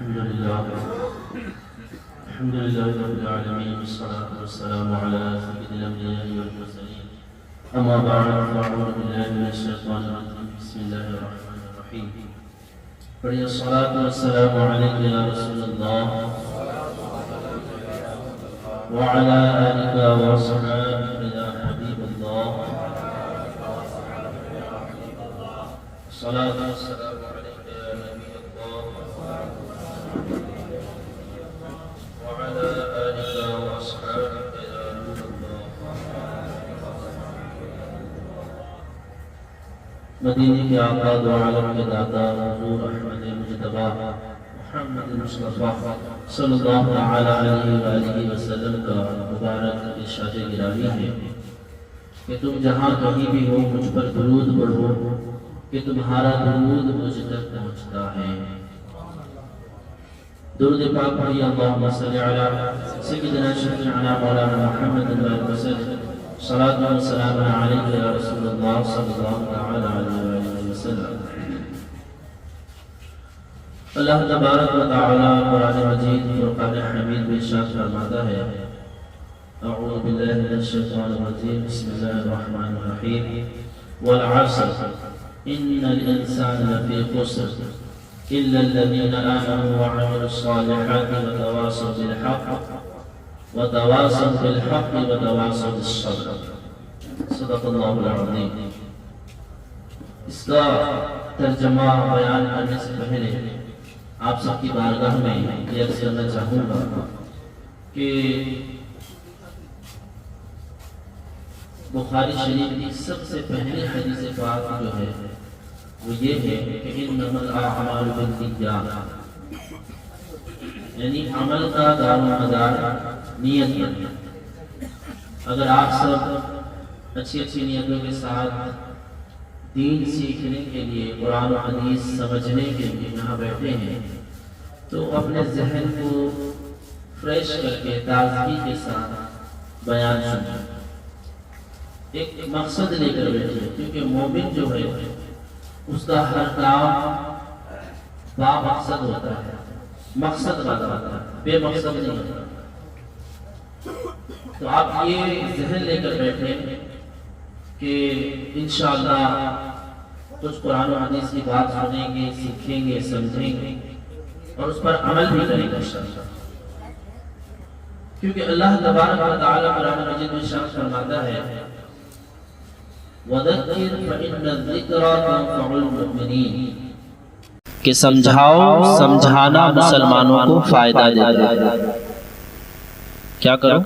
الحمد لله رب العالمين والصلاة والسلام على سيد الأنبياء والمرسلين أما بعد فأعوذ بالله من الشيطان الرجيم بسم الله الرحمن الرحيم پڑھیے الصلاة والسلام عليك يا رسول الله وعلى آلك وصحبك يا حبيب الله الصلاة والسلام عليك يا نبي الله وعلى آلك وأصحابك يا نور الله مدینے کے آقا دو عالم کے داتا حضور احمد مجتبی محمد مصطفیٰ صلی اللہ علیہ وسلم کا مبارک ارشاد گرامی ہے کہ تم جہاں کہیں بھی ہو مجھ پر درود پڑھو کہ تمہارا درود مجھ تک پہنچتا ہے۔ درود پاک پڑھیے اللہم صلی علی سیدنا شفیعنا مولانا محمد وسلم صلاۃ و سلام علیک یا رسول اللہ صلی اللہ علیہ وسلم۔ اللہ تبارک و تعالی قرآن مجید فرقان حمید میں ارشاد فرماتا ہے اعوذ باللہ من الشیطان الرجیم بسم اللہ الرحمن الرحیم والعصر ان الانسان لفی خسر الا الذین آمنوا وعملوا الصالحات وتواصوا بالحق وتواصوا بالصبر۔ صدق اللہ العظیم۔ اس کا ترجمہ بیان کرنے سے پہلے آپ سب کی بارگاہ میں یہ عرض کرنا چاہوں گا کہ بخاری شریف کی سب سے پہلے حدیث پاک جو ہے وہ یہ ہے کہ انما الاعمال بالنیات، یعنی عمل کا دار و مدار نیت ہے۔ اگر آپ سب اچھی اچھی نیتوں کے ساتھ دین سیکھنے کے لیے قرآن و حدیث سمجھنے کے لیے یہاں بیٹھے ہیں تو اپنے ذہن کو فریش کر کے تازگی کے ساتھ بیان سنیں، ایک مقصد لے کر بیٹھے، کیونکہ مومن جو ہے اس کا ہر کام با مقصد ہوتا ہے، مقصد والا ہوتا ہے، بے مقصد نہیں ہوتا۔ تو آپ یہ ذہن لے کر بیٹھے کہ انشاءاللہ کچھ قرآن و حدیث کی بات سنیں گے، سیکھیں گے، سمجھیں گے اور اس پر عمل بھی کریں گے انشاءاللہ، کیونکہ اللہ تبارک و تعالی قرآن مجید میں ارشاد فرماتا ہے وَذَكِّرْ فَإِنَّ الذِّكْرَىٰ تَنفَعُ الْمُؤْمِنِينَ، کہ سمجھاؤ، سمجھانا مسلمانوں کو فائدہ دیتا ہے۔ کیا کرو؟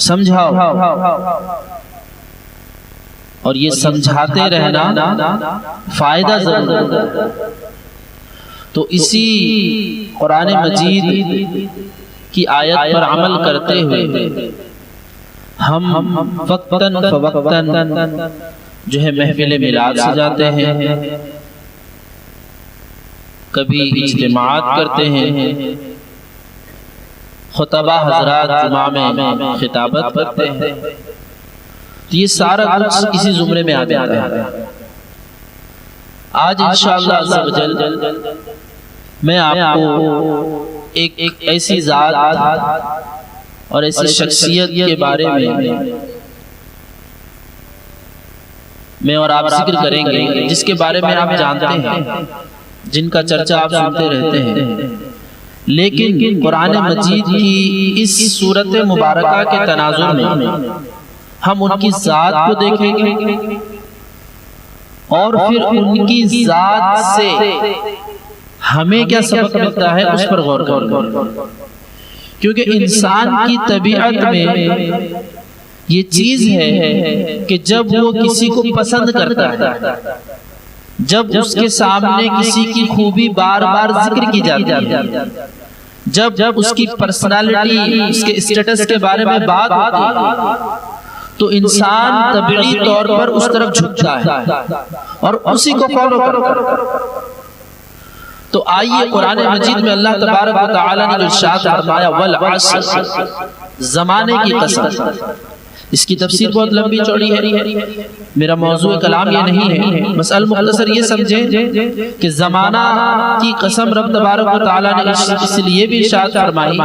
سمجھاؤ، اور یہ سمجھاتے رہنا فائدہ ضرور ہے۔ تو اسی قرآن مجید کی آیت پر عمل کرتے ہوئے ہم وقتاً فوقتاً جو ہے محفل میلاد سجاتے ہیں، کبھی اجتماعات کرتے ہیں، خطبہ حضرات جمعہ میں خطابت کرتے ہیں، یہ سارا کچھ اسی زمرے میں آ جاتا ہے۔ آج انشاءاللہ عز و جل میں آپ کو ایک ایسی ذات اور ایسی شخصیت کے بارے میں اور آپ ذکر کریں گے جس کے بارے میں آپ جانتے ہیں، جن کا چرچہ آپ سنتے رہتے ہیں، لیکن قرآن مجید کی اس صورت مبارکہ کے تناظر میں ہم ان کی ذات کو دیکھیں گے اور پھر ان کی ذات سے ہمیں کیا سبق ملتا ہے اس پر غور کریں گے، کیونکہ انسان کی طبیعت میں یہ چیز ہے کہ جب وہ کسی کو پسند کرتا ہے، جب اس کے سامنے کسی کی خوبی بار بار ذکر کی جاتی ہے، جب اس کی پرسنالٹی، اس کے اسٹیٹس کے بارے میں بات ہوتی ہے، تو انسان طبعی طور پر اس طرف جھکتا ہے اور اسی کو فالو کرتا ہے۔ تو آئیے قرآن مجید میں اللہ تبارک و تعالی نے جو ارشاد فرمایا والعصر، زمانے کی قسم، اس کی تفسیر بہت لمبی چوڑی ہے، میرا موضوع کلام یہ نہیں ہے، بس المختصر یہ سمجھیں کہ زمانہ کی قسم رب تبارک و تعالیٰ نے اس لیے بھی ارشاد فرمائی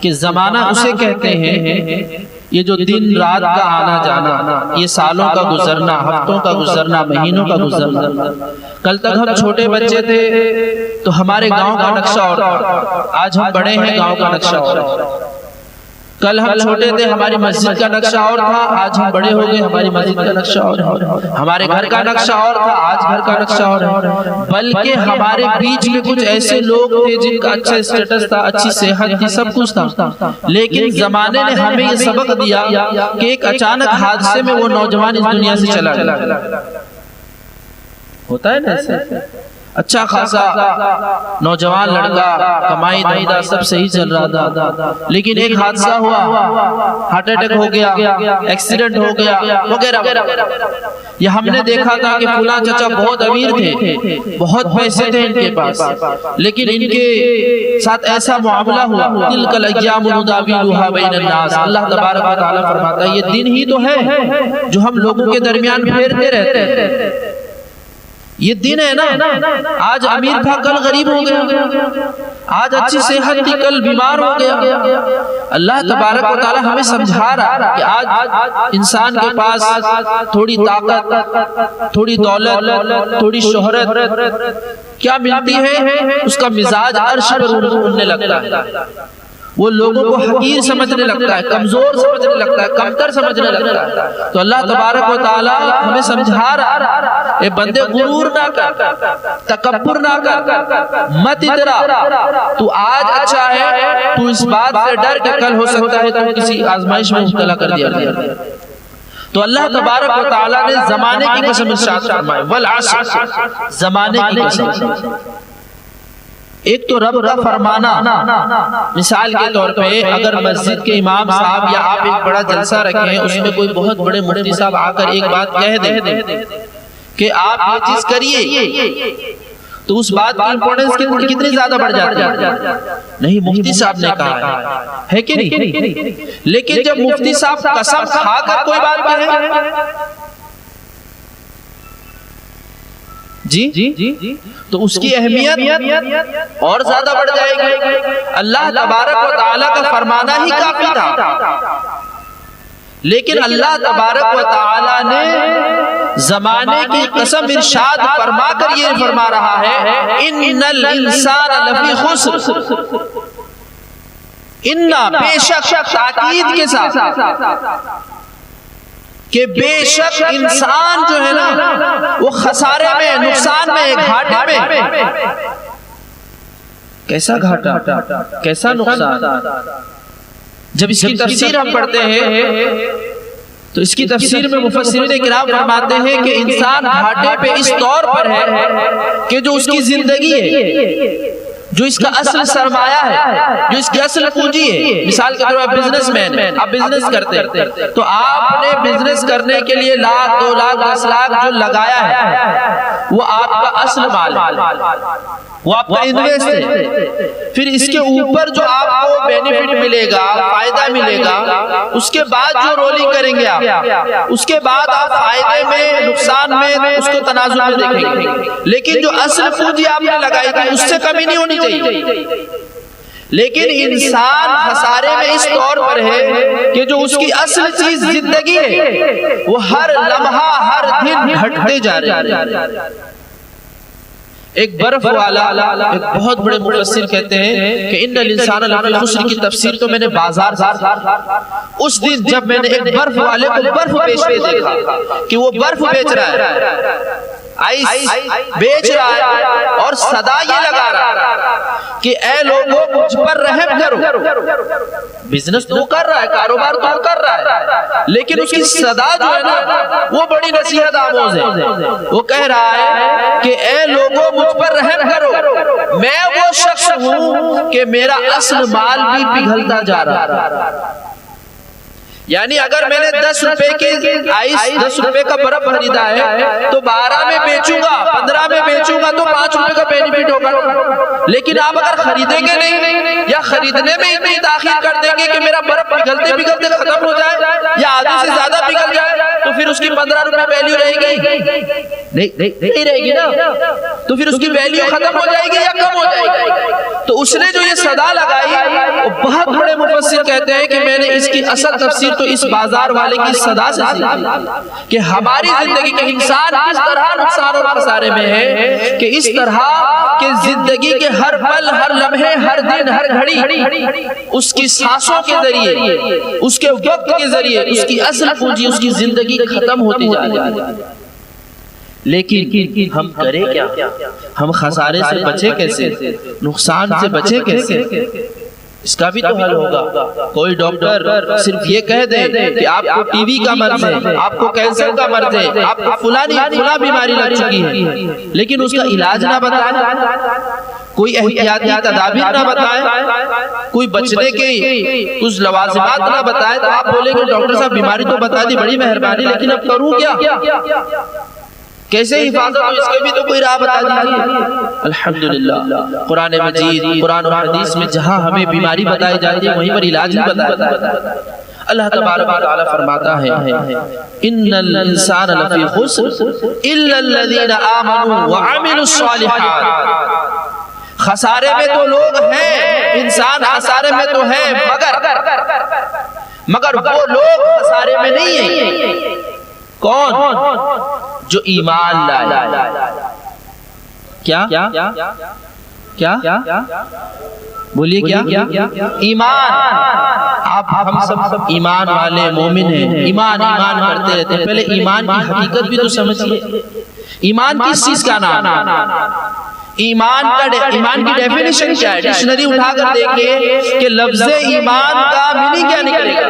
کہ زمانہ اسے کہتے ہیں یہ جو دن رات کا آنا جانا، یہ سالوں کا گزرنا، ہفتوں کا گزرنا، مہینوں کا گزرنا۔ کل تک ہم چھوٹے بچے تھے تو ہمارے گاؤں کا نقشہ اور تھا، آج ہم بڑے ہیں گاؤں کا نقشہ اور ہے۔ کل ہم چھوٹے تھے ہماری مسجد کا نقشہ اور تھا، آج ہم بڑے ہو گئے ہماری مسجد کا نقشہ اور ہے۔ ہمارے گھر کا نقشہ اور تھا، آج گھر کا نقشہ اور ہے۔ بلکہ ہمارے بیچ میں کچھ ایسے لوگ تھے جن کا اچھا اسٹیٹس تھا، اچھی صحت تھی، سب کچھ تھا، لیکن زمانے نے ہمیں یہ سبق دیا کہ ایک اچانک حادثے میں وہ نوجوان اس دنیا سے چلا گیا۔ ہوتا ہے نا ایسے، اچھا خاصا نوجوان لڑکا، کمائی دھندا سب صحیح چل رہا تھا، لیکن ایک حادثہ ہوا، ہارٹ اٹیک ہو گیا، ایکسیڈنٹ ہو گیا وغیرہ۔ یہ ہم نے دیکھا تھا کہ فلاں چچا بہت امیر تھے، بہت پیسے تھے ان کے پاس، لیکن ان کے ساتھ ایسا معاملہ ہوا، تلک الایام نداولها بین الناس۔ اللہ تبارک و تعالیٰ فرماتا ہے یہ دن ہی تو ہے جو ہم لوگوں کے درمیان پھیرتے رہتے ہیں، یہ دن ہے نا۔ آج امیر تھا کل غریب ہو گیا، آج اچھی صحت تھی کل بیمار ہو گیا۔ اللہ تبارک و تعالی ہمیں سمجھا رہا ہے کہ آج انسان کے پاس تھوڑی طاقت، تھوڑی دولت، تھوڑی شہرت کیا ملتی ہے، اس کا مزاج عرش پر اڑنے لگتا ہے، وہ لوگوں کو حقیر سمجھنے لگتا ہے، کمزور سمجھنے لگتا ہے، کمتر سمجھنے لگتا ہے۔ تو اللہ تبارک و تعالی ہمیں سمجھا رہا ہے اے بندے غرور نہ کر، تکبر نہ کر، مت اترا، تو آج اچھا ہے، تو اس بات سے ڈر کہ کل ہو سکتا ہے تو کسی آزمائش میں مبتلا کر دیا گیا۔ تو اللہ تبارک و تعالی نے زمانے کی قسم ارشاد فرمایا، والعصر، زمانے کی قسم۔ ایک تو رب کا فرمانا، مثال کے طور پہ اگر مسجد کے امام صاحب یا آپ ایک بڑا جلسہ رکھیں، اس میں کوئی بہت بڑے مفتی صاحب آ کر ایک بات کہہ دیں کہ آپ یہ چیز کریے، تو اس بات کی امپورٹنس کتنی زیادہ بڑھ جاتی ہے۔ نہیں، مفتی صاحب نے کہا ہے کہ نہیں، لیکن جب مفتی صاحب قسم کھا کر کوئی بات کہے جی تو اس کی اہمیت اور زیادہ بڑھ جائے گی۔ اللہ تبارک و تعالیٰ کا فرمانا ہی کافی تھا، لیکن اللہ تبارک و تعالیٰ نے زمانے کی قسم ارشاد فرما کر یہ فرما رہا ہے، ان الانسان لفی خسر، انا بے شک، تاکید کے ساتھ کہ بے شک انسان جو ہے نا وہ خسارے میں، نقصان میں، گھاٹے میں۔ کیسا گھاٹا، کیسا نقصان؟ جب اس کی تفسیر ہم پڑھتے ہیں تو اس کی تفسیر میں مفسرین کرام فرماتے ہیں کہ انسان گھاٹے پہ اس طور پر ہے کہ جو اس کی زندگی ہے، جو اس کا اصل سرمایہ ہے، جو اس کی اصل پونجی ہے۔ مثال کے طور پر بزنس مین، آپ بزنس کرتے ہیں تو آپ نے بزنس کرنے کے لیے 1,00,000 2,00,000 10 لاکھ جو لگایا ہے وہ آپ کا اصل مال ہے، وہ آپ کا انویسٹ ہے۔ پھر اس کے اوپر جو آپ کو بینیفٹ ملے گا، فائدہ ملے گا، اس کے بعد جو رولنگ کریں گے آپ، اس کے بعد آپ فائدے میں، نقصان میں اس کو تنازع میں دیکھیں گے، لیکن جو اصل پونجی آپ نے لگائی تھی اس سے کمی نہیں ہونی چاہیے۔ لیکن انسان خسارے میں اس طور پر ہے کہ جو اس کی اصل چیز زندگی ہے وہ ہر لمحہ، ہر دن گھٹتے جا رہے ہیں۔ ایک برف والا، ایک بہت بڑے مفسر کہتے ہیں کہ ان الانسان لفی خسر کی تفسیر تو میں نے بازار سے، اس دن جب میں نے ایک برف والے کو برف بیچتے دیکھا کہ وہ برف بیچ رہا ہے، آئس بیچ رہا ہے، اور صدا یہ لگا رہا ہے کہ اے لوگوں مجھ پر رحم کرو۔ بزنس تو کر رہا ہے، کاروبار تو کر رہا ہے، لیکن اس کی صدا جو ہے نا وہ بڑی نصیحت آموز ہے۔ وہ کہہ رہا ہے کہ اے لوگوں مجھ پر رحم کرو، میں وہ شخص ہوں کہ میرا اصل مال بھی پگھلتا جا رہا ہے۔ یعنی اگر میں نے 10 روپے کی آئس، 10 روپے کا برف خریدا ہے تو 12 میں بیچوں گا، 15 میں بیچوں گا تو 5 روپے روپے کا بینیفٹ ہوگا، لیکن آپ اگر خریدیں گے نہیں یا خریدنے میں اتنی تاخیر کر دیں گے کہ میرا برف پگھلتے پگھلتے ختم ہو جائے یا آدھے سے زیادہ پگھل جائے، تو پھر اس کی 15 روپے ویلیو رہے گی؟ نہیں رہے گی نا، تو پھر اس کی ویلیو ختم ہو جائے گی یا کم ہو جائے گی؟ تو اس نے جو یہ صدا لگائی، وہ بہت بڑے مفسر کہتے ہیں کہ میں نے اس کی اصل تفسیر تو اس بازار والے کی صدا سے سیکھی کہ ہماری زندگی کے انسان کس طرح نقصان اور خسارے میں ہے، کہ اس طرح کہ زندگی کے ہر پل، ہر لمحے، ہر دن، ہر گھڑی اس کی سانسوں کے ذریعے، اس کے وقت کے ذریعے اس کی اصل پونجی، اس کی زندگی ختم ہوتی جا رہی ہے۔ لیکن ہم کریں کیا؟ ہم خسارے سے بچے کیسے؟ نقصان سے بچے کیسے؟ اس کا بھی تو حل ہوگا۔ کوئی ڈاکٹر صرف یہ کہہ دے کہ آپ کو ٹی وی کا مرض ہے، آپ کو کینسر کا مرض ہے، آپ کو فلاں بیماری لگ چکی ہے، لیکن اس کا علاج نہ بتائے، کوئی احتیاطی تدابیر نہ بتائے، کوئی بچنے کے کچھ لوازمات نہ بتائے، تو آپ بولیں گے ڈاکٹر صاحب بیماری تو بتا دی، بڑی مہربانی، لیکن اب کروں کیا؟ کیسے حفاظت ہو؟ اس کے بھی تو کوئی راہ بتا دیجیے۔ الحمدللہ قرآن مجید، قرآن و حدیث میں جہاں ہمیں بیماری بتائی جاتی ہے وہیں پر علاج بھی بتایا جاتا ہے۔ اللہ تبارک و تعالی فرماتا ہے ان الانسان لفی خسر الا الذین آمنوا وعملوا الصالحات۔ خسارے میں تو لوگ ہیں، انسان خسارے میں تو ہے، مگر وہ لوگ خسارے میں نہیں ہیں۔ کون؟ جو ایمان لائے۔ کیا بولیے کیا؟ ایمان۔ آپ ہم سب ایمان والے مومن ہیں، ایمان کرتے رہتے ہیں۔ پہلے ایمان کی حقیقت بھی تو سمجھیے۔ ایمان کس چیز کا نام ہے؟ ایمان کی ڈیفینیشن کیا ہے؟ ڈکشنری اٹھا کر دیکھیے کہ لفظ ایمان کا میننگ کیا نکلے گا۔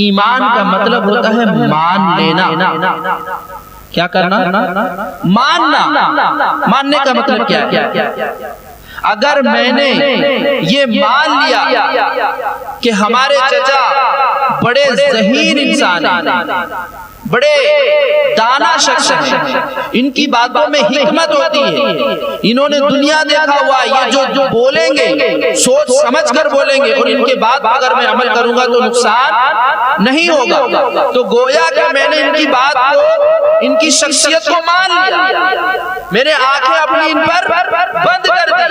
ایمان کا مطلب ہوتا ہے مان لینا۔ کیا کرنا؟ ماننے کا مطلب کیا ہے؟ اگر میں نے یہ مان لیا کہ ہمارے چچا بڑے ذہین انسان ہیں، بڑے دانا شخص ہیں، ان کی باتوں میں حکمت ہوتی ہے، انہوں نے دنیا دیکھا ہوا، یہ جو بولیں گے سوچ سمجھ کر بولیں گے، اور ان کے بات اگر میں عمل کروں گا تو نقصان نہیں ہوگا، تو گویا کہ میں نے ان کی بات کو، ان کی شخصیت کو مان لیا، میں نے آنکھیں اپنی ان پر بند کر دی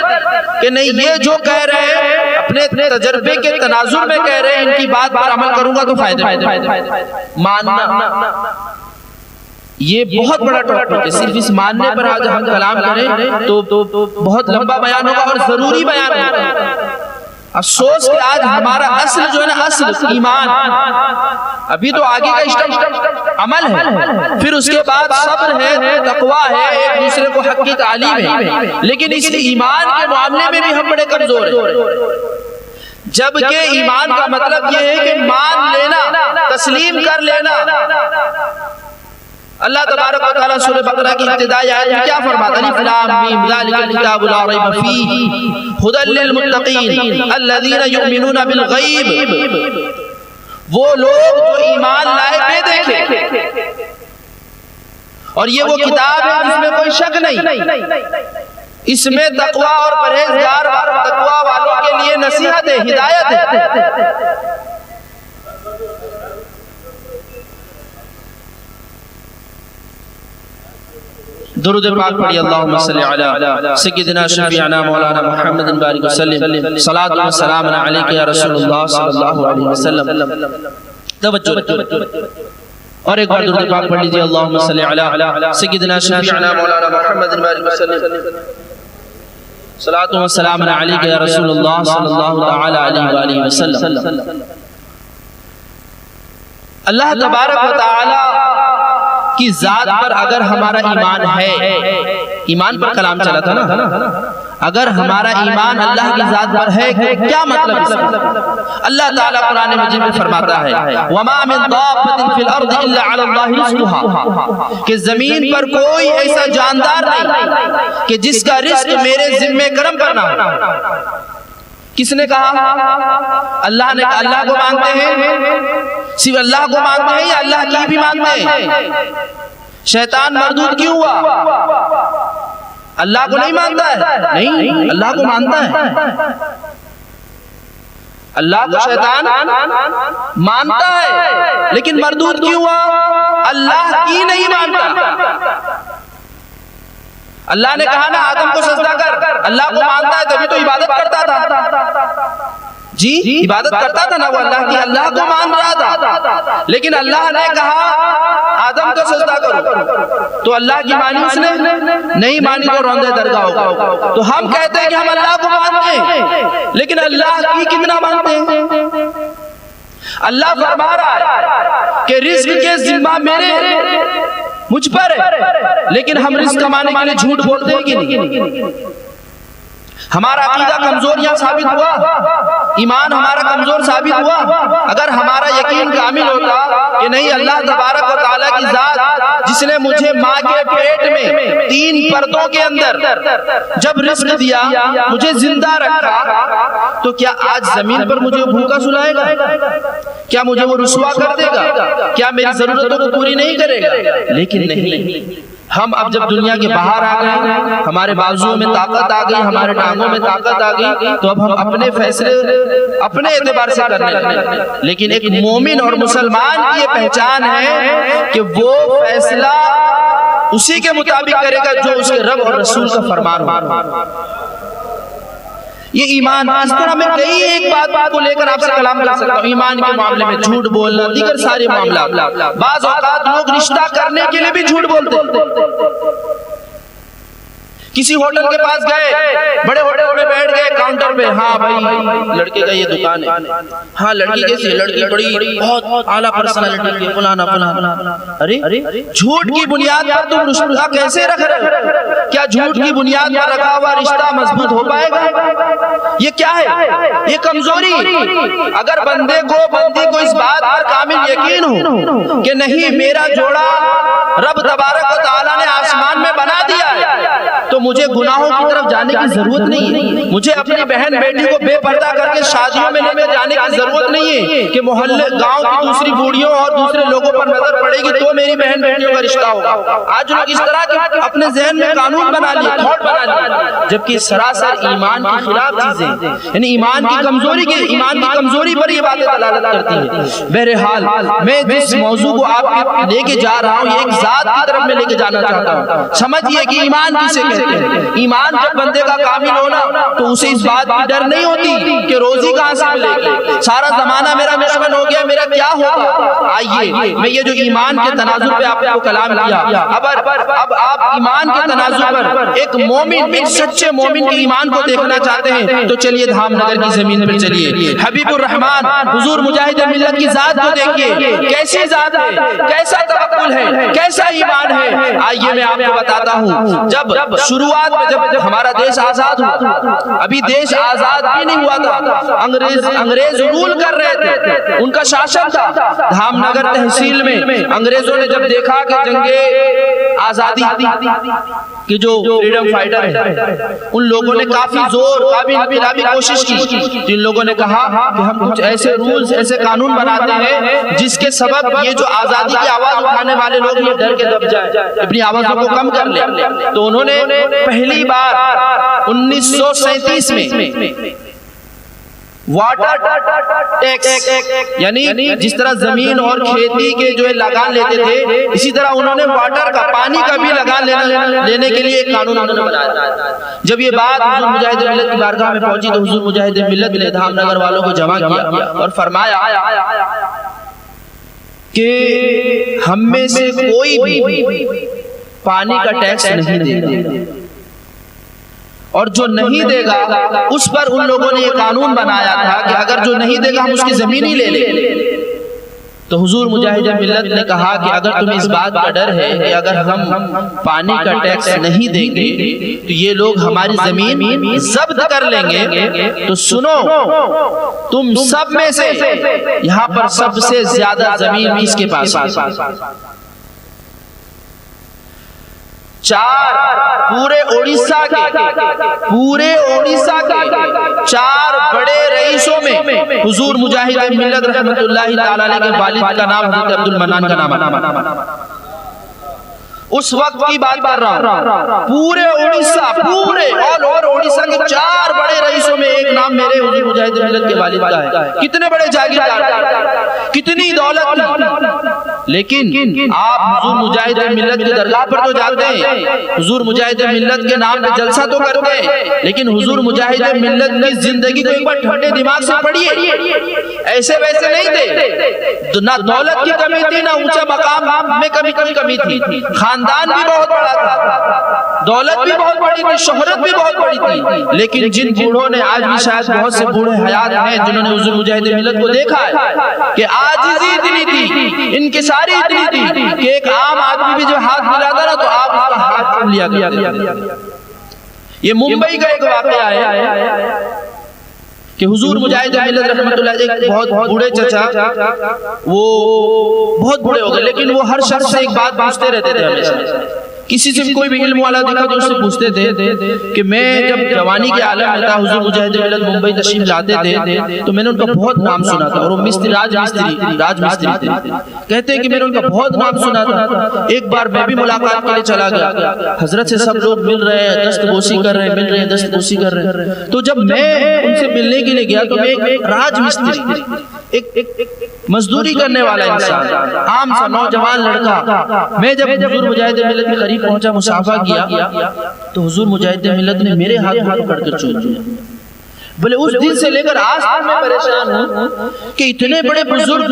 کہ نہیں، یہ جو کہہ رہے ہیں اپنے تجربے کے تناظر میں کہہ رہے ہیں، ان کی بات پر عمل کروں گا تو فائدہ۔ ماننا یہ بہت بڑا ٹاپک ہے، صرف اس ماننے پر آج ہم کلام کریں تو بہت لمبا بیان ہوگا اور ضروری بیان ہوگا۔ افسوس کہ آج ہمارا اصل جو ہے نا، اصل ایمان، ابھی تو آگے کا اسٹیپ عمل ہے، پھر اس کے بعد صبر ہے، تقویٰ ہے، ایک دوسرے کو حق کی تعلیم ہے، لیکن اس ایمان کے معاملے میں بھی ہم بڑے کمزور ہیں۔ جبکہ ایمان کا مطلب یہ ہے کہ مان لینا، تسلیم کر لینا۔ اللہ تبارک و تعالیٰ سورہ بقرہ کی ابتدائی آیت میں کیا فرماتا ہے؟ الف لام میم ذالک الکتاب لا ریب فیہ ھدی للمتقین الذین یؤمنون بالغیب۔ وہ لوگ جو ایمان لائے بے دیکھے، اور یہ وہ کتاب ہے جس میں کوئی شک نہیں، اس میں تقویٰ اور پرہیزگار تقویٰ والوں کے لیے نصیحت ہے، ہدایت ہے۔ درود پاک پڑھی، اللہم صلی علی سیدنا شفیعنا مولانا محمد بارک وسلم، صلاۃ و سلام علیک یا رسول اللہ صلی اللہ علیہ وسلم۔ توجہ، اور ایک بار درود پاک پڑھ لیجیے، اللہم صلی علی سیدنا شفیعنا مولانا محمد بارک وسلم، صلاۃ و سلام علیک یا رسول اللہ صلی اللہ تعالی علیہ وآلہ وسلم۔ اللہ تبارک و تعالی کی ذات پر اگر ہمارا ایمان ہے، ایمان پر کلام چلا تھا نا، اگر ہمارا ایمان اللہ کی ذات پر ہے، کیا مطلب اس کا؟ اللہ تعالیٰ قرآن مجید میں فرماتا ہے وَمَا مِن دَابَّةٍ فِي الْأَرْضِ إِلَّا عَلَى اللَّهِ رِزْقُهَا، کہ زمین پر کوئی ایسا جاندار نہیں کہ جس کا رزق میرے ذمہ کرم کرنا ہو۔ کس نے کہا؟ اللہ نے کہا۔ اللہ کو مانتے ہیں؟ صرف اللہ کو مانتے ہیں یا اللہ کی بھی مانتے ہیں؟ شیطان مردود کیوں ہوا؟ اللہ کو نہیں مانتا ہے؟ نہیں، اللہ کو مانتا ہے۔ اللہ کو شیطان مانتا ہے، لیکن مردود کیوں ہوا؟ اللہ کی نہیں مانتا۔ اللہ نے کہا نا آدم کو سجدہ کر، اللہ کو مانتا ہے تبھی تو عبادت کرتا تھا۔ جی عبادت کرتا تھا نا وہ اللہ کی، اللہ کو مان رہا تھا، لیکن اللہ نے کہا آدم کو سجدہ کرو تو اللہ کی مانی اس نے نہیں مانی، تو روندے درگاہ ہوگا۔ تو ہم کہتے ہیں کہ ہم اللہ کو مانتے ہیں، لیکن اللہ کی کتنا مانتے ہیں؟ اللہ فرما رہا ہے کہ رزق کے ذمہ میرے مجھ پر ہے، لیکن ہم رزق کمانے کے لیے جھوٹ بولتے ہیں کہ نہیں؟ ہمارا عقیدہ کمزور یہاں ثابت ہوا، ایمان ہمارا کمزور ثابت ہوا۔ اگر ہمارا یقین کامل ہوتا کہ نہیں، اللہ تبارک و تعالیٰ کی ذات جس نے مجھے ماں کے پیٹ میں 3 پردوں کے اندر جب رزق دیا، مجھے زندہ رکھا، تو کیا آج زمین پر مجھے بھوکا سلائے گا؟ کیا مجھے وہ رسوا کر دے گا؟ کیا میری ضرورتوں کو پوری نہیں کرے گا؟ لیکن نہیں، ہم اب جب دنیا کے باہر آ گئے، ہمارے بازوؤں میں طاقت آ گئی، ہمارے ٹانگوں میں طاقت آ گئی، تو اب ہم اپنے فیصلے اپنے اعتبار سے کرنے لگے۔ لیکن ایک مومن اور مسلمان کی یہ پہچان ہے کہ وہ فیصلہ اسی کے مطابق کرے گا جو اس کے رب اور رسول کا فرمان ہو۔ یہ ایمان، اس طرح میں کئی ایک بات کو لے کر آپ سے کلام کر سکتا ہوں۔ ایمان کے معاملے میں جھوٹ بولنا، دیگر سارے معاملات، بعض اوقات لوگ رشتہ کرنے کے لیے بھی جھوٹ بولتے ہیں۔ کسی ہوٹل کے پاس گئے، بڑے ہوٹل میں بیٹھ گئے، کاؤنٹر پہ، ہاں بھائی لڑکے کا یہ دکان ہے، ہاں لڑکی کیسی ہے؟ لڑکی بڑی بہت اعلیٰ پرسنالٹی کی، فلانا فلانا۔ ارے جھوٹ کی بنیاد پر تم رشتہ کیسے رکھ رہے ہو؟ کیا جھوٹ کی بنیاد پر رکھا ہوا رشتہ مضبوط ہو پائے گا؟ یہ کیا ہے؟ یہ کمزوری۔ اگر بندے کو اس بات پر کامل یقین ہو کہ نہیں، میرا جوڑا رب تبارک و تعالیٰ نے آسمان میں بنا دیا ہے، تو مجھے گناہوں کی طرف جانے کی ضرورت نہیں ہے۔ مجھے اپنی بہن بیٹی کو بے پردہ کر کے شادیوں میں لے کے جانے کی ضرورت نہیں ہے کہ محلے گاؤں کی دوسری بوڑھیوں اور دوسرے لوگوں پر نظر پڑے گی تو میری بہن بیٹیوں کا رشتہ ہوگا۔ آج لوگ اس طرح کے اپنے ذہن میں قانون بنا لیے، تھوٹ بنا لیے، جبکہ سراسر ایمان کی خلاف چیزیں، یعنی ایمان کی کمزوری پر یہ باتیں دلالت کرتی ہیں۔ بہرحال میں جس موضوع کو آپ لے کے جا رہا ہوں، یہ ایک ذات کی طرف میں لے کے جانا چاہتا ہوں۔ سمجھیے کہ ایمان کسے کہتے ہیں۔ ایمان جب بندے کا کامل ہونا تو اسے اس بات کی ڈر نہیں ہوتی کہ روزی کہاں سے ملے گی، سارا زمانہ میرا دشمن ہو گیا، میرا کیا ہوگا۔ آئیے میں یہ جو ایمان کے تناظر پہ آپ کو کلام کیا، اب آپ ایمان کے تناظر پر ایک مومن، ایک سچے مومن کے ایمان کو دیکھنا چاہتے ہیں تو چلیے دھام نگر کی زمین پر چلیے، حبیب الرحمان حضور مجاہد ملت کی ذات کو دیکھیے، کیسی ذات ہے، کیسا توکل ہے، کیسا ایمان ہے۔ آئیے میں آپ کو بتاتا ہوں، جب شروعات میں جب ہمارا دیش آزاد ہوا، ابھی دیش آزاد بھی نہیں ہوا تھا، انگریز رول کر رہے تھے، ان کا شاشن تھا۔ دھام نگر تحصیل میں انگریزوں نے جب دیکھا کہ جنگ آزادی کہ جو فریڈم فائٹر ہیں ان لوگوں نے کافی زور انقلابی کوشش کی، جن لوگوں نے کہا کہ ہم کچھ ایسے رولز، ایسے قانون بناتے ہیں جس کے سبب یہ جو آزادی کی آواز اٹھانے والے لوگ یہ ڈر کے دب جائیں، اپنی آوازوں کو کم کر لیں۔ تو انہوں نے پہلی بار 1937 میں واٹر ٹیکس، یعنی جس طرح زمین اور کھیتی کے جو لگان لیتے تھے، اسی طرح انہوں نے واٹر کا، پانی کا بھی لگان لینے کے لیے ایک قانون انہوں نے بنایا۔ جب یہ بات حضور مجاہد ملت کی بارگاہ میں پہنچی تو حضور مجاہد ملت نے دھام نگر والوں کو جمع کیا اور فرمایا کہ ہم میں سے کوئی بھی پانی کا ٹیکس نہیں دے گا، اور جو نہیں دے گا اس پر ان لوگوں نے یہ قانون بنایا تھا کہ اگر جو نہیں دے گا ہم اس کی زمین ہی لے لیں۔ تو حضور مجاہد ملت نے کہا کہ اگر تمہیں اس بات کا ڈر ہے کہ اگر ہم پانی کا ٹیکس نہیں دیں گے تو یہ لوگ ہماری زمین ضبط کر لیں گے، تو سنو، تم سب میں سے یہاں پر سب سے زیادہ زمین کس کے پاس ہے؟ پورے اڑیسہ کے 4 بڑے رئیسوں میں حضور مجاہد ملت رحمت اللہ تعالی علیہ کے والد کا نام حضرت عبد المنان کا نام ہے۔ اس وقت کی بات کر رہا ہوں، پورے اڑیسہ، پورے آل اوور اڑیسہ کے 4 بڑے رئیسوں میں ایک نام میرے حضور مجاہد ملت کے والد کا ہے۔ کتنے بڑے جاگیردار، کتنی دولت تھی، لیکن آپ حضور مجاہد ملت کی درگاہ پر تو جاتے ہیں، حضور مجاہد ملت کے نام پہ جلسہ تو کرتے ہیں، لیکن حضور مجاہد ملت کی زندگی کو ایک بار ٹھنڈے دماغ سے پڑھیے، ایسے ویسے نہیں تھے، نہ دولت کی کمی تھی، نہ اونچا مقام میں کمی تھی، خاندان بھی بہت بڑا تھا، دولت بھی بہت بڑی تھی، شہرت بھی بہت بڑی تھی، لیکن جن بوڑھوں نے، آج بھی شاید بہت سے بوڑھے حیات ہیں جنہوں نے حضور مجاہد ملت کو دیکھا ہے کہ عاجزی اتنی تھی، انکساری اتنی تھی کہ ایک عام آدمی بھی جو ہاتھ ملاتا نا تو آپ اس کا ہاتھ چھو لیا کرتے۔ یہ ممبئی کا ایک واقعہ ہے کہ حضور مجاہد ملت رحمت اللہ علیہ ایک بہت بوڑھے چچا، وہ بہت بوڑھے ہو گئے، لیکن وہ ہر شخص سے ایک بات پوچھتے رہتے تھے ہمیشہ، کسی سے کوئی بھی علم والا دکھا تو اس سے پوچھتے تھے کہ میں جب جوانی کے عالم میں تھا، حضور مجاہد ملت ممبئی تشریف لاتے تھے تو میں نے ان کا بہت نام سنا تھا، اور وہ راج مستری تھے، کہتے ہیں کہ میں نے ان کا بہت نام سنا تھا۔ ایک بار میں بھی ملاقات کے لیے چلا گیا، حضرت سے سب لوگ مل رہے ہیں، دست بوسی کر رہے ہیں، مل رہے ہیں، دست بوسی کر رہے ہیں، تو جب میں ان سے ملنے کے لیے گیا تو میں ایک راج مستری، ایک مزدوری کرنے والا انسان، عام سا نوجوان لڑکا، میں جب حضور مجاہد ملت کے قریب پہنچا، مصافحہ کیا تو حضور مجاہد ملت نے میرے ہاتھ پکڑ کر چوم دیا۔ بلے اس دن سے لے کر آج تک میں پریشان ہوں کہ اتنے بڑے بزرگ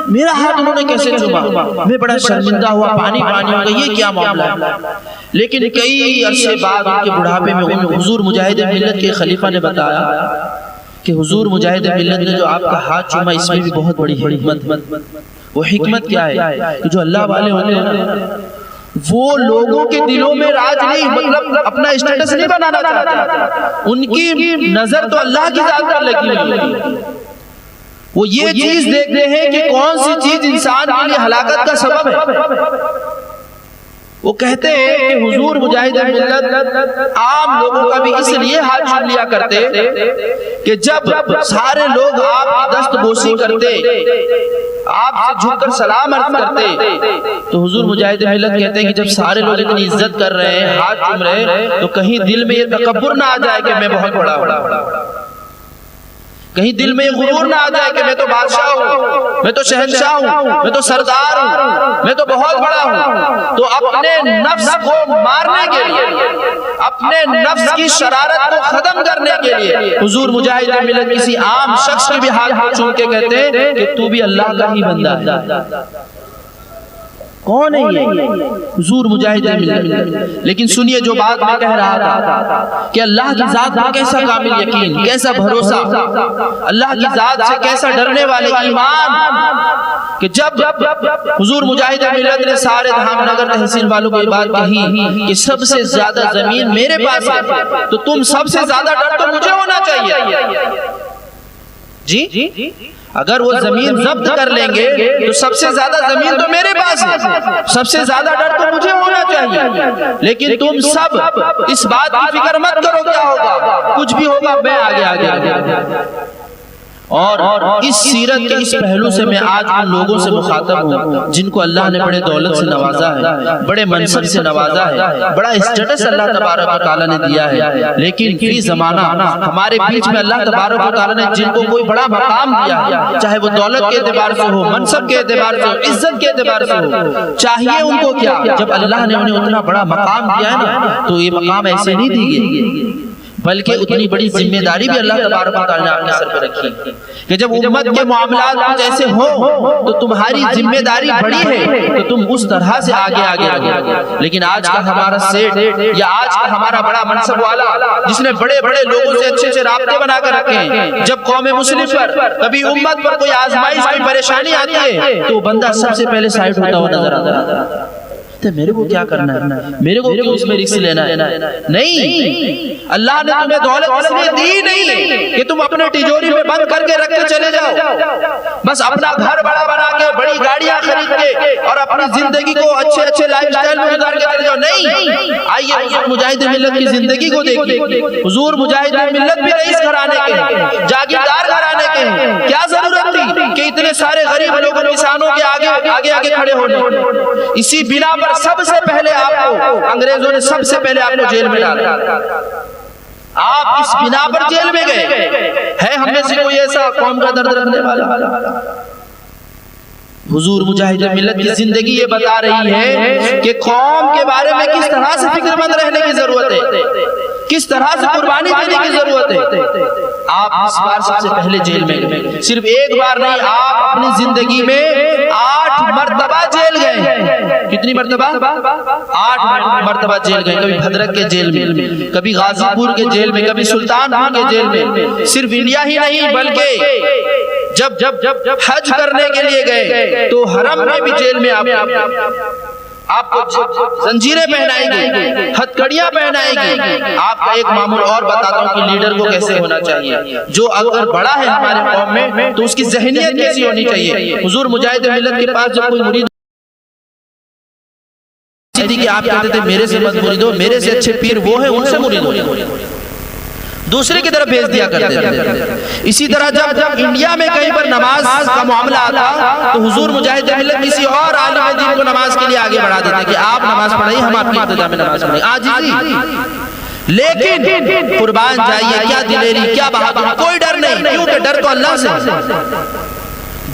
میرا ہاتھ انہوں نے کیسے چوما، میں بڑا شرمندہ ہوا، پانی ہو گیا، یہ کیا معاملہ ہے۔ لیکن کئی عرصے بعد ان کے بڑھاپے میں حضور مجاہد ملت کے خلیفہ نے بتایا کہ حضور مجاہد ملت نے جو آپ کا ہاتھ چوما اس میں بھی بہت بڑی حکمت ہے۔ وہ حکمت کیا ہے کہ جو اللہ والے ہوتے ہیں وہ لوگوں کے دلوں میں راج نہیں، مطلب اپنا اسٹیٹس نہیں بنانا چاہتے، ان کی نظر تو اللہ کی ذات پر لگی ہوئی، وہ یہ چیز دیکھتے ہیں کہ کون سی چیز انسان کے لیے ہلاکت کا سبب ہے۔ وہ کہتے ہیں کہ حضور مجاہد ملت عام لوگوں کا بھی اس لیے ہاتھ چوم لیا کرتے کہ جب سارے لوگ آپ کی دست بوسی کرتے، آپ سے جھک کر سلام عرض کرتے، تو حضور مجاہد ملت کہتے ہیں کہ جب سارے لوگ اتنی عزت کر رہے ہیں، ہاتھ چوم رہے ہیں، تو کہیں دل میں یہ تکبر نہ آ جائے کہ میں بہت بڑا ہوں، کہیں دل میں غرور نہ آ جائے کہ میں تو بادشاہ ہوں، میں تو شہنشاہ ہوں، میں تو سردار ہوں، میں تو بہت بڑا ہوں۔ تو اپنے نفس کو مارنے کے لیے، اپنے نفس کی شرارت کو ختم کرنے کے لیے حضور مجاہد ملت کسی عام شخص کے بھی ہاتھ چوم کے کہتے ہیں کہ تو بھی اللہ کا ہی بندہ ہے۔ کون ہے یہ؟ حضور مجاہد ملت۔ لیکن سنیے جو بات میں کہہ رہا تھا کہ اللہ کی ذات پر کیسا کامل یقین، کیسا بھروسہ، اللہ کی ذات سے کیسا ڈرنے والے ایمان، کہ جب حضور مجاہد ملت نے سارے دھام نگر تحصیل والوں کو یہ بات کہی کہ سب سے زیادہ زمین میرے پاس ہے تو تم سب سے زیادہ ڈر تو مجھے ہونا چاہیے۔ جی اگر وہ زمین ضبط کر لیں گے تو سب سے زیادہ زمین تو میرے پاس ہے، سب سے زیادہ ڈر تو مجھے ہونا چاہیے، لیکن تم سب اس بات کی فکر مت کرو کیا ہوگا، کچھ بھی ہوگا میں آگے۔ اور اس سیرت کے اس پہلو سے میں آج ان لوگوں سے مخاطب ہوں جن کو اللہ نے بڑے دولت سے نوازا ہے، بڑے منصب سے نوازا ہے، بڑا اسٹیٹس اللہ تبارک و تعالیٰ نے دیا ہے، لیکن فی زمانہ ہمارے بیچ میں اللہ تبارک و تعالیٰ نے جن کو کوئی بڑا مقام دیا ہے، چاہے وہ دولت کے اعتبار سے ہو، منصب کے اعتبار سے ہو، عزت کے اعتبار سے ہو، چاہیے ان کو کیا، جب اللہ نے انہیں اتنا بڑا مقام دیا ہے نا تو یہ مقام ایسے نہیں دی گئی، بلکہ اتنی بڑی ذمہ داری بھی اللہ تبارک و تعالیٰ نے آپ کے سر پہ رکھی کہ جب امت کے معاملات کچھ ایسے ہوں تو تمہاری ذمہ داری بڑی ہے تو تم اس طرح سے آگے رہو۔ لیکن آج کا ہمارا سیٹ یا آج کا ہمارا بڑا منصب والا جس نے بڑے بڑے لوگوں سے اچھے رابطے بنا کر رکھے ہیں، جب قوم مسلم پر کبھی امت پر کوئی آزمائش کوئی پریشانی آتی ہے تو بندہ سب سے پہلے سائڈ ہوتا ہوا نظر آتا ہے، میرے کو کیا کرنا ہے، میرے کو کیوں اس میں رسک لینا ہے؟ نہیں، اللہ نے تمہیں دولت اس لیے دی نہیں کہ تم اپنے تجوری میں بند کر کے رکھ کے چلے جاؤ، بس اپنا گھر بڑا بنا کے بڑی گاڑیاں خرید کے اور اپنی زندگی کو اچھے لائف سٹائل میں گزار کے چلے جاؤ۔ نہیں، آئیے حضور مجاہد ملت کی زندگی کو دیکھیے، حضور مجاہد ملت بھی رئیس گھرانے کے ہیں، جاگیردار گھرانے کے ہیں، کیا ضرورت تھی کہ اتنے سارے غریب لوگوں کسانوں کے آگے کھڑے ہونے. اسی بنا پر سب سے پہلے آپ کو انگریزوں نے سب سے پہلے آپ کو جیل میں ڈالا. آپ اس بنا پر جیل میں گئے. ہے ہم میں سے کوئی ایسا قوم کا درد رکھنے والا؟ حضور مجاہد ملت کی زندگی یہ بتا رہی ہے کہ قوم کے بارے میں کس طرح سے فکر مند رہنے کی ضرورت ہے, کس طرح سے قربانی دینے کی ضرورت ہے. آپ اس بار سب سے پہلے جیل میں گئے. صرف ایک بار نہیں, آپ اپنی زندگی میں 8 مرتبہ جیل گئے. کتنی مرتبہ؟ 8 مرتبہ جیل گئے. کبھی بھدرک کے جیل میں, کبھی غازی پور کے جیل میں, کبھی سلطان پور کے جیل میں. صرف انڈیا ہی نہیں بلکہ جب حج کرنے کے لیے گئے تو حرم میں بھی جیل میں آپ کو زنجیریں پہنائیں گے, ہتھکڑیاں پہنائیں گے. آپ کا ایک معمول اور بتاتا ہوں کہ لیڈر کو کیسے ہونا چاہیے. جو اگر بڑا ہے ہمارے قوم میں تو اس کی ذہنیت کیسی ہونی چاہیے. حضور مجاہد ملت کے پاس جب کوئی مرید کہ آپ کہتے تھے میرے سے مت مرید ہو, میرے سے اچھے پیر وہ ہیں, ان سے مرید ہو, دوسرے کی طرف بھیج دیا کرتے تھے. اسی طرح جب انڈیا میں کہیں پر نماز کا معاملہ آتا تو حضور مجاہد ملت کسی اور عالم دین کو نماز کے لیے آگے بڑھا دیتے کہ آپ نماز پڑھائیے, ہم آپ کی ابتدا میں نماز پڑھائیں. عاجزی. لیکن قربان جائیے, کیا دلیری, کیا بہادری, کوئی ڈر نہیں. کیونکہ ڈر تو اللہ سے,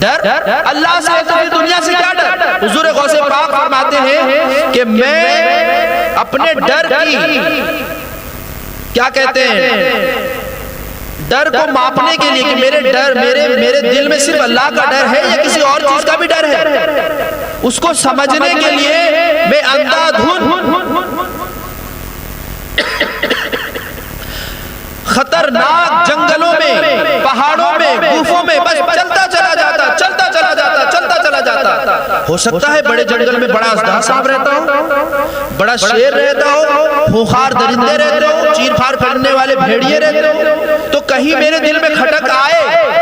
ڈر اللہ سے, تو دنیا سے کیا ڈر. حضور غوث پاک فرماتے ہیں کہ میں اپنے ڈر کی کیا کہتے ہیں, ڈر کو ماپنے کے لیے کہ میرے دل میں صرف اللہ کا ڈر ہے یا کسی اور چیز کا بھی ڈر ہے, اس کو سمجھنے کے لیے میں اندھا دھند خطرناک جنگلوں میں, پہاڑوں میں, گوفوں میں بس چلتا چلا جاتا. ہو سکتا ہے بڑے جنگل میں بڑا اژدہا صاحب رہتا ہو, بڑا شیر رہتا ہو, خونخوار درندے رہتے ہو, چیر پھاڑ پھرنے والے بھیڑیے رہتے ہو, تو کہیں میرے دل میں کھٹک آئے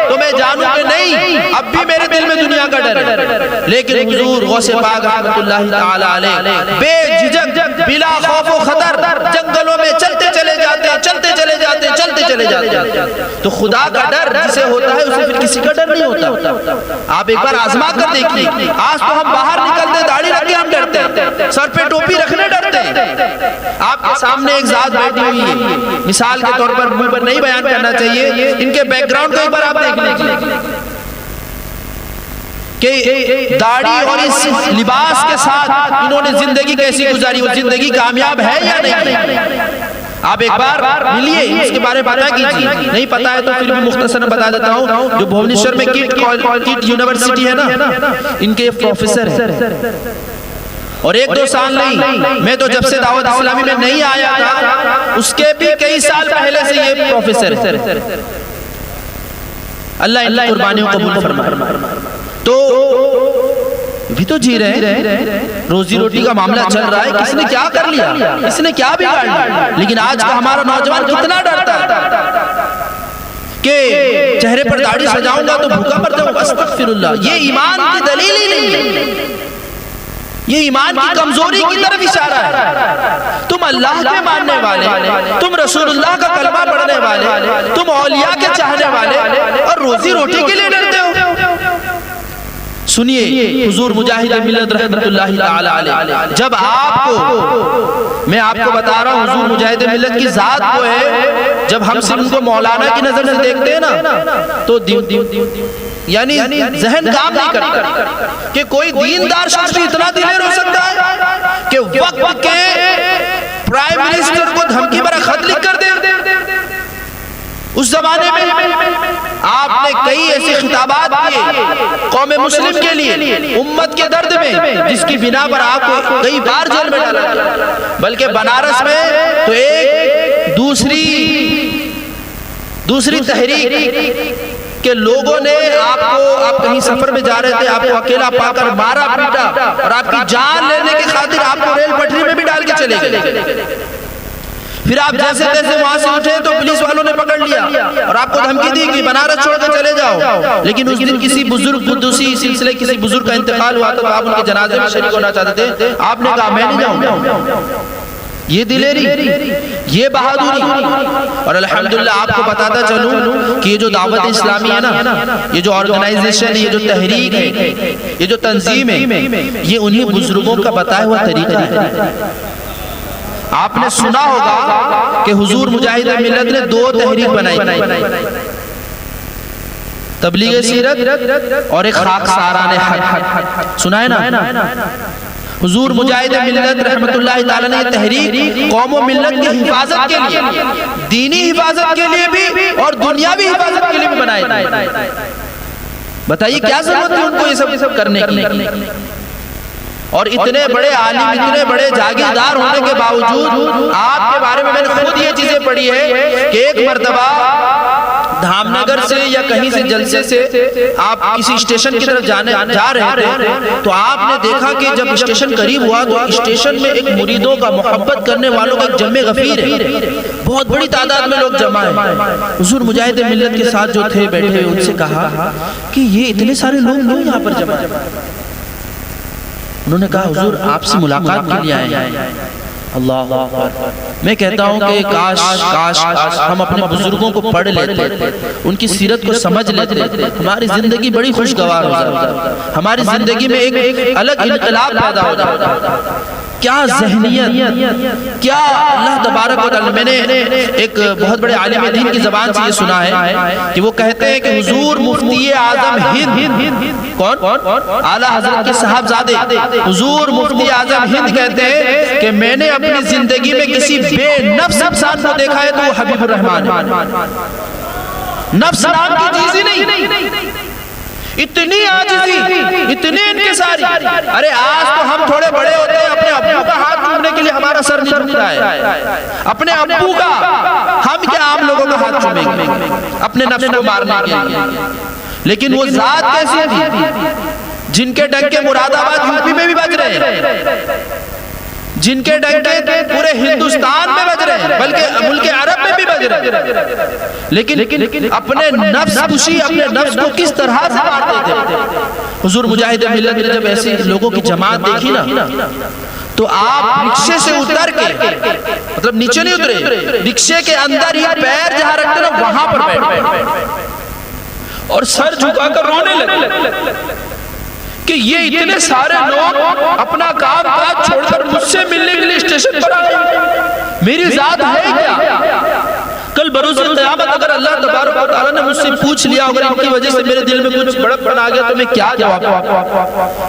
تو میں جانوں کہ نہیں, اب بھی میرے دل میں دنیا کا ڈر ہے. لیکن حضور غوث پاک رحمت اللہ تعالی علیہ بے جھجک بلا خوف و خطر جنگلوں میں چلتے چلے جاتے. تو خدا کا ڈر جسے ہوتا ہے اسے پھر کسی کا ڈر نہیں ہوتا. آپ ایک بار آزما کر دیکھیے. آج تو ہم باہر نکلتے داڑھی رکھ کے ہم ڈرتے ہیں, سر پہ ٹوپی رکھنے ڈرتے ہیں. آپ کے سامنے ایک ذات بیٹھی ہوئی ہے, مثال کے طور پر منہ پر نہیں بیان کرنا چاہیے, ان کے بیک گراؤنڈ کو ایک بار آپ دیکھ لیجیے کہ داڑھی اور اس لباس کے ساتھ انہوں نے زندگی کیسی گزاری, وہ زندگی کامیاب ہے یا نہیں. آپ ایک بار ملیے, اس کے بارے میں پتہ کیجیے. نہیں پتہ ہے تو پھر بھی مختصر بتا دیتا ہوں. جو بھونیشور میں کیٹ یونیورسٹی ہے نا, ان کے پروفیسر ہیں, اور 1-2 سال نہیں, میں تو جب سے دعوت اسلامی میں نہیں آیا تھا اس کے بھی کئی سال پہلے سے یہ پروفیسر ہے. اللہ ان قربانیوں کو قبول فرمائے. تو بھی تو جی رہے ہیں, روزی روٹی کا معاملہ چل رہا ہے, کس نے کیا کر لیا, کس نے کیا بگاڑ لیا. لیکن آج کا ہمارا نوجوان کتنا ڈرتا ہے کہ چہرے پر داڑھی سجاؤں گا تو بھوکا مر جاؤں. استغفر اللہ. یہ ایمان کی دلیل ہی نہیں ہے, یہ ایمان کی کمزوری کی طرف اشارہ ہے. تم اللہ کے ماننے والے, تم رسول اللہ کا کلمہ پڑھنے والے, تم اولیاء کے چاہنے والے, اور روزی روٹی کے لیے ڈرتے ہو. سنیے حضور مجاہد ملت رحمت اللہ تعالی علیہ, جب آپ کو, میں آپ کو بتا رہا ہوں حضور مجاہد ملت کی ذات وہ ہے, جب ہم سے ان کو مولانا کی نظر سے دیکھتے ہیں نا تو یعنی ذہن کام نہیں کرتا کہ کوئی دیندار شخص بھی اتنا دلیر ہو سکتا ہے کہ وقت کے پرائم منسٹر کو دھمکی بھرا خط لکھ کر دے. اس زمانے میں آپ نے کئی ایسے خطابات کیے قوم مسلم کے لیے, امت کے درد میں, جس کی بنا پر آپ کو کئی بار جیل میں ڈالا گیا. بلکہ بنارس میں تو ایک دوسری تحریک کے لوگوں نے آپ کو, آپ کہیں سفر میں جا رہے تھے, آپ کو اکیلا پا کر مارا پیٹا, اور آپ کی جان لینے کی خاطر آپ کو ریل پٹری میں بھی ڈال کے چلے گئے. پھر آپ جیسے تیسے وہاں سے اٹھے تو پولیس والوں نے پکڑ لیا اور آپ کو دھمکی دی کہ بنارس چھوڑ کے چلے جاؤ. لیکن اس دن کسی بزرگ قدوسی سلسلے کسی بزرگ کا انتقال ہوا تو آپ ان کے جنازے میں شریک ہونا چاہتے تھے. آپ نے کہا میں نہیں جاؤں گا. یہ دلیری, یہ بہادری. اور الحمدللہ آپ کو بتاتا چلوں کہ یہ جو دعوت اسلامی ہے نا، یہ جو آرگنائزیشن ہے، یہ جو تحریک ہے، یہ جو تنظیم ہے، یہ انہی بزرگوں کا بتایا ہوا طریقہ ہے. آپ نے سنا ہوگا کہ حضور مجاہد ملت نے 2 تحریک بنائی، تبلیغ سیرت اور ایک خاک ساران حق. سنا ہے نا؟ حضور مجاہد ملت رحمت اللہ تعالیٰ نے تحریک قوم و ملت کی حفاظت کے لیے، دینی حفاظت کے لیے بھی اور دنیاوی حفاظت کے لیے بھی بنائے. بتائیے کیا ضرورت ہے ان کو یہ سب کرنے کی؟ اور اتنے بڑے عالم، اتنے بڑے جاگیردار ہونے کے باوجود آپ کے بارے میں نے خود یہ چیزیں پڑھی ہے کہ ایک مرتبہ دھام نگر سے یا کہیں سے جلسے سے آپ کسی اسٹیشن کی طرف جا رہے تھے، تو آپ نے دیکھا کہ جب اسٹیشن قریب ہوا تو اسٹیشن میں ایک مریدوں کا، محبت کرنے والوں کا ایک جمع غفیر ہے، بہت بڑی تعداد میں لوگ جمع ہیں. حضور مجاہد ملت کے ساتھ جو تھے بیٹھے، ان سے کہا کہ یہ اتنے سارے لوگ یہاں پر جمع ہیں. انہوں نے کہا حضور آپ سے ملاقات کے لیے آئے ہیں. اللہ اکبر. میں کہتا ہوں کہ کاش ہم اپنے بزرگوں کو پڑھ لیتے، ان کی سیرت کو سمجھ لیتے، ہماری زندگی بڑی خوشگوار ہو جاتی، ہماری زندگی میں ایک الگ انقلاب پیدا ہو جاتا. کیا ذہنیت، کیا اللہ تبارک و تعالی. میں نے ایک بہت بڑے عالم دین کی زبان سے یہ سنا ہے کہ وہ کہتے ہیں کہ حضور مفتی اعظم ہند، کون؟ اعلیٰ حضرت کے صاحبزادے حضور مفتی اعظم ہند کہتے ہیں کہ میں نے اپنی زندگی میں کسی بے نفس انسان کو دیکھا ہے تو وہ حبیب الرحمان ہے. نفس نام کی چیز ہی نہیں، اتنی عاجزی، اتنی انکساری. ارے آج تو ہم تھوڑے بڑے ہوتے ہیں، اپنے ابو کا ہاتھ چومنے کے لیے ہمارا سر نہیں جھکتا ہے. اپنے ابو کا، ہم کیا عام لوگوں کا ہاتھ چومیں گے اپنے نفس کو مارنے کے لیے؟ لیکن وہ ذات کیسی تھی جن کے ڈنکے مراد آباد یوپی میں بھی بج رہے ہیں، جن کے ڈنکے پورے ہندوستان میں بج رہے ہیں، بلکہ ملک عرب میں بھی بج رہے ہیں، لیکن اپنے نفس کشی، اپنے نفس کو کس طرح سے مارتے تھے. حضور مجاہد ملت نے جب ایسے لوگوں کی جماعت دیکھی نا، تو آپ رکشے سے اتر کے، مطلب نیچے نہیں اترے، رکشے کے اندر ہی پیر جہاں رکھتے نا وہاں پر بیٹھے اور سر جھکا کر رونے لگے کہ یہ اتنے سارے لوگ اپنا کام کاج چھوڑ کر مجھ سے ملنے کے لیے اسٹیشن پر آئے، میری ذات ہے کیا؟ کل بروز قیامت اگر اللہ تبارک و تعالیٰ نے مجھ سے پوچھ لیا اگر ان کی وجہ سے میرے دل میں کچھ بڑک پڑ آ گیا تو میں کیا جواب؟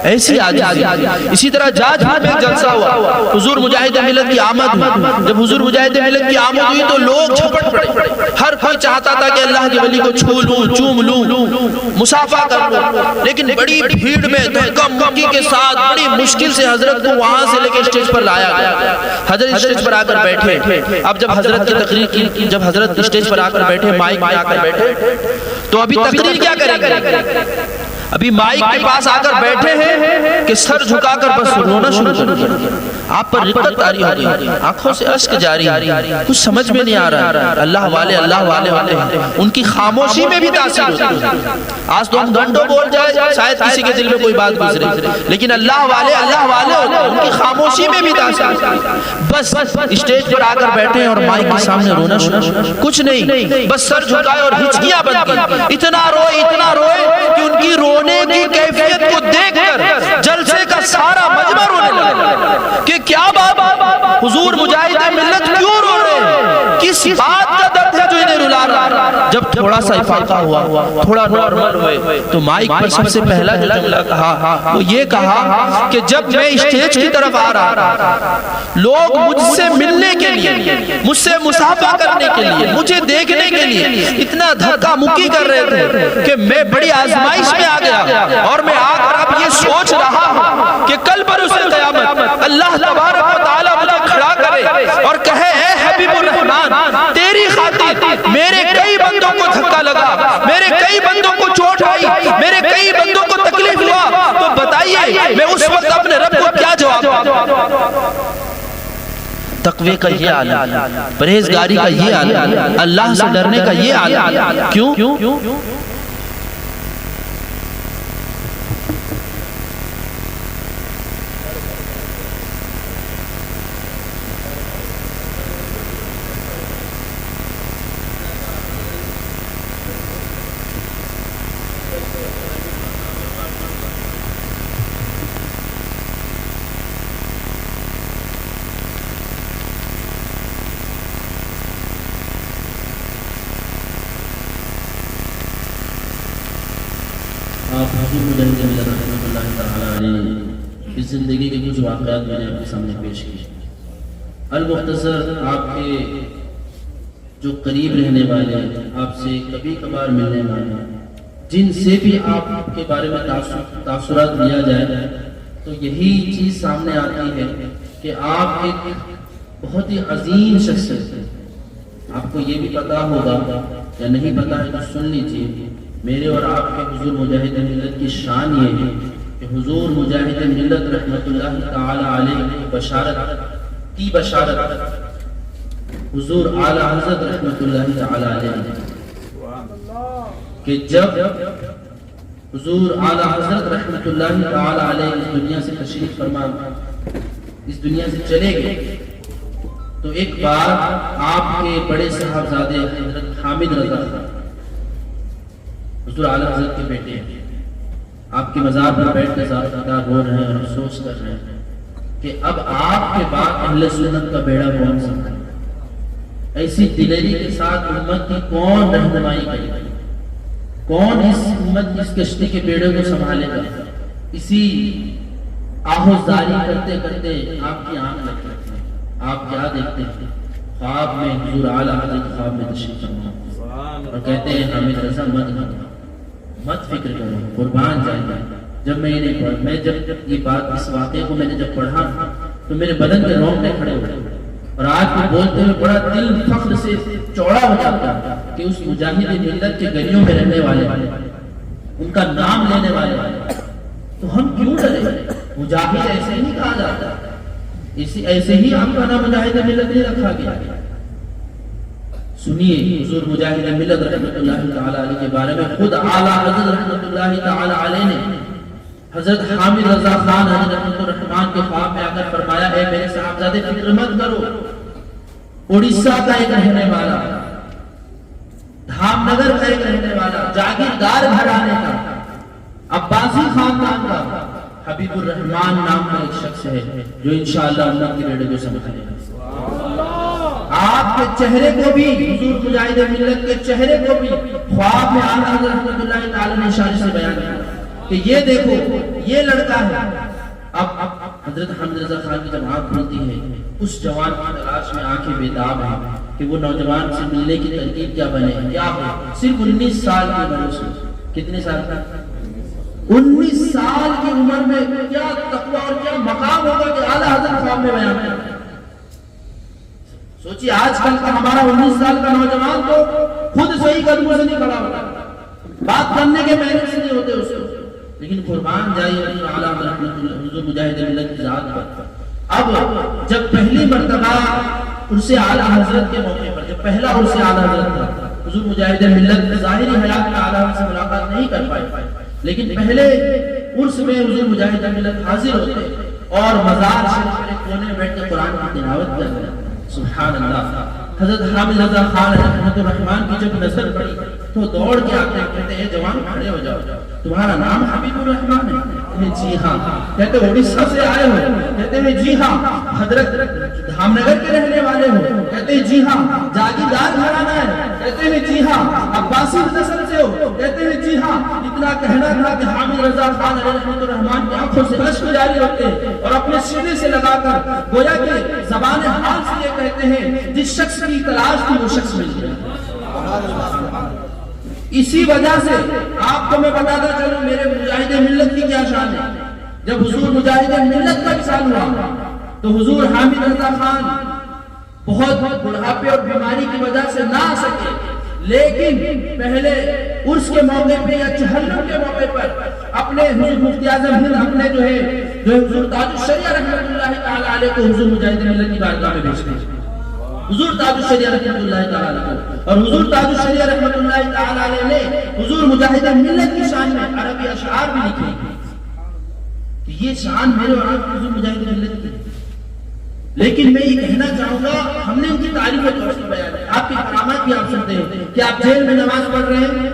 ایسی عاجزی. اسی طرح جاج میں ایک جلسہ ہوا، حضور مجاہد ملت کی آمد ہوئی. جب حضور مجاہد ملت کی آمد ہوئی تو لوگ جھپٹ پڑے، ہر کوئی چاہتا تھا کہ اللہ کے ولی کو چھو لوں، چوم لوں، مصافحہ کر لوں. لیکن بڑی بھیڑ میں دھکا مکی کے ساتھ بڑی مشکل سے حضرت کو وہاں سے لے کے اسٹیج پر لایا گیا. حضرت اسٹیج پر آ کر بیٹھے. اب جب حضرت کی تقریر کی، جب حضرت اسٹیج پر آ کر بیٹھے، مائک میں آ کر بیٹھے، تو ابھی تقریر کیا کریں گے؟ ابھی مائک کے پاس آ کر بیٹھے ہیں کہ سر جھکا کر بس رونا شروع کر دیا. آپ پر رقت طاری ہو گئی، آنکھوں سے اشک جاری، کچھ سمجھ میں نہیں آ رہا. اللہ والے ہوتے ہیں، ان کی خاموشی میں بھی تاثیر ہوتی ہے. آج تو ہم گھنٹوں بول جائے شاید کسی کے دل میں کوئی بات گزرے، لیکن اللہ والے ہوتے ہیں، ان کی خاموشی میں بھی تاثیر ہوتی ہے. بس اسٹیج پر آ کر بیٹھے ہیں اور مائک کے سامنے رونا شروع، کچھ نہیں، بس سر جھکائے اور ہچکیاں بند کی. اتنا روئے کہ ان کی رونے کی کیفیت کو دیکھ کر جلسے کا سارا مجمع رونے لگا کہ کیا بات، حضور مجاہد ملت کیوں رو رہے ہیں، کس بات کا درد ہے جو انہیں رلا رہا ہے. جب تھوڑا سا افاقہ ہوا، تھوڑا نارمل ہوئے تو مائک پر سب سے پہلا جو جملہ کہا وہ یہ کہا کہ جب میں اسٹیج کی طرف آ رہا تھا، لوگ مجھ سے ملنے کے لیے، مجھ سے مصافحہ کرنے کے لیے، مجھے دیکھنے کے لیے اتنا دھکا مکی کر رہے تھے کہ میں بڑی آزمائش میں آ گیا. اور میں آ کر اب یہ سوچ رہا ہوں کہ کل بروز قیامت اللہ تبارک و تعالیٰ مجھے کھڑا کرے اور کہے اے حبیب الرحمن، تیری خاطر میرے کئی بندوں کو دھکا لگا، میرے کئی بندوں کو چوٹ آئی، میرے کئی بندوں کو تکلیف ہوا، تو بتائیے میں اس وقت اپنے رب کو کیا جواب دوں؟ تقوی کا یہ عالم، پرہیزگاری کا یہ عالم، اللہ سے ڈرنے کا یہ عالم. کیوں؟ آپ حضور مجاہد ملت رحمۃ اللہ تعالی علیہ اس زندگی کے کچھ واقعات میں نے آپ کے سامنے پیش کیے۔ المختصر آپ کے جو قریب رہنے والے ہیں، آپ سے کبھی کبھار ملنے والے ہیں، جن سے بھی آپ کے بارے میں تاثرات لیا جائے تو یہی چیز سامنے آتی ہے کہ آپ ایک بہت ہی عظیم شخصیت ہیں۔ آپ کو یہ بھی پتا ہوگا یا نہیں پتا ہے تو سن لیجیے، میرے اور آپ کے حضور مجاہد ملت کی شان یہ ہے کہ حضور مجاہد ملت رحمۃ اللہ تعالی علیہ کی بشارت حضور اعلی حضرت رحمۃ اللہ تعالی علیہ کہ جب حضور اعلی حضرت رحمۃ اللہ تعالی علیہ اس دنیا سے تشریف فرما اس دنیا سے چلے گئے تو ایک بار آپ کے بڑے صاحبزادے حضرت حامد رضا حضور اعلی حضرت کے بیٹے ہیں، آپ کے مزار پر بیٹھ کے زارقدار رو رہے ہیں اور افسوس کر رہے ہیں کہ اب آپ کے بعد اہل سنت کا بیڑا کون سنبھالے، ایسی دلیری کے ساتھ امت کی کون رہنمائی کرے گا، کون اس امت اس کشتی کے بیڑے کو سنبھالے گا۔ اسی آہوزاری کرتے کرتے آپ کی آنکھ لگ جاتی ہے، آپ کیا دیکھتے ہیں؟ خواب میں حضور اعلی حضرت خواب میں تشریف فرما اور کہتے ہیں حامد رضا مت فکر کرو، قربان جائیں گے۔ جب میں یہ نہیں پڑھا، میں جب یہ بات اس واقعے کو میں نے جب پڑھا تو میرے بدن کے رونگٹے کھڑے ہوئے اور آج کو بولتے ہوئے بڑا دل فخر سے چوڑا ہو جاتا کہ اس مجاہد ملت کے گلیوں میں رہنے والے ان کا نام لینے والے تو ہم کیوں ڈرے؟ مجاہد ایسے ہی کہا جاتا ہے، ایسے ہی آپ کا نام مجاہد ملت نہیں رکھا گیا۔ سنیے حضور مجاہد ملت رحمۃ اللہ تعالی علیہ کے بارے میں خود اعلی حضرت رحمۃ اللہ تعالی علیہ نے حضرت حامد رضا خان حضرت الرحمان کے خواب میں آ کر فرمایا، اے میرے صاحبزادے فکر مت کرو، اڑیسہ کا ایک رہنے والا، دھام نگر کا ایک رہنے والا، جاگیردار گھرانے کا، عباسی خاندان کا حبیب الرحمان نام کا ایک شخص ہے جو انشاءاللہ امت کے بیڑے کو سنبھالے گا۔ آپ کے چہرے کو بھی حضور مجاہد ملت کے چہرے کو بھی خواب میں اعلیٰ حضرت رحمۃ اللہ تعالی نے اشارے سے بیان کیا کہ یہ دیکھو یہ لڑکا ہے۔ اب حضرت حامد رضا خان کی جب آنکھ کھلتی ہے، اس جوان کی تلاش میں آنکھیں بےتاب ہیں کہ وہ نوجوان سے ملنے کی ترکیب کیا بنے، کیا ہو۔ صرف 19 سال کی عمر سے، کتنے سال کا؟ 19 سال کی عمر میں کیا تقویٰ اور کیا مقام ہوگا کہ اعلیٰ حضرت خواب میں بیان کیا۔ سوچیے آج کل کا ہمارا 19 سال کا نوجوان تو خود صحیح قدموں سے نہیں کھڑا ہوتا، بات کرنے کے محنت سے نہیں ہوتے اس کو، لیکن قربان جائیے اعلیٰ حضرت مجاہد ملت کی ذات پر۔ اب جب پہلی مرتبہ عرص اعلیٰ حضرت کے موقع پر، جب پہلا عرص اعلیٰ حضرت تھا، حضور مجاہد ملت ظاہری حیات میں اعلیٰ حضرت سے ملاقات نہیں کر پائے، لیکن پہلے عرص میں حضور مجاہد ملت حاضر ہوتے اور مزار شریف کے کونے میں بیٹھ کے قرآن کی تلاوت کرتے۔ سبحان اللہ۔ حضرت حامد رضا خان رحمۃ الرحمان کی جب نظر پڑی تو دوڑ کے آتے کہتے ہیں جوان کھڑے ہو جاؤ، تمہارا نام حبیب الرحمان ہے؟ کہتے ہیں جی ہاں۔ کہتے ہیں اڑیسہ سے آئے ہو؟ کہتے ہیں جی ہاں۔ حضرت دھام نگر کے رہنے والے ہو؟ کہتے ہیں جی ہاں۔ جاگیردار گھرانہ ہے؟ کہتے ہیں جی ہاں۔ عباسی نسل سے ہو؟ کہتے ہیں جی ہاں۔ اتنا کہنا تھا کہ حامد رضا خان رحمۃ الرحمان کی آنکھوں سے اشک جاری ہوتے اور اپنے سینے سے لگا کر گویا کہ زبان حال سے یہ کہتے ہیں جس شخص کی تلاش تھی وہ شخص مل گیا۔ اسی وجہ سے آپ کو میں بتاتا چلوں میرے مجاہد ملت کی کیا شان ہے۔ جب حضور مجاہد ملت کا وصال ہوا تو حضور حامد رضا خان بہت بڑھاپے اور بیماری کی وجہ سے نہ آ سکے، لیکن پہلے عرس کے موقع پہ یا چہلم کے موقع پر اپنے حضور مفتی اعظم ہند اپنے جو ہے حضور تاج الشریعہ رحمۃ اللہ تعالی علیہ کو حضور مجاہد ملت کی بارگاہ میں بھیجتے ہیں۔ حضور تاج الشریعہ رحمۃ اللہ تعالی علیہ اور حضور تاج الشریعہ رحمۃ اللہ تعالی علیہ نے حضور مجاہد ملت کی شان میں عربی اشعار بھی لکھے کہ یہ شان میرے اور آپ حضور مجاہد ملت کی۔ لیکن میں یہ کہنا چاہوں گا ہم نے ان کی تعریف درست بیان ہے، آپ کی کرامات بھی آپ سنتے ہیں کہ آپ جیل میں نماز پڑھ رہے ہیں،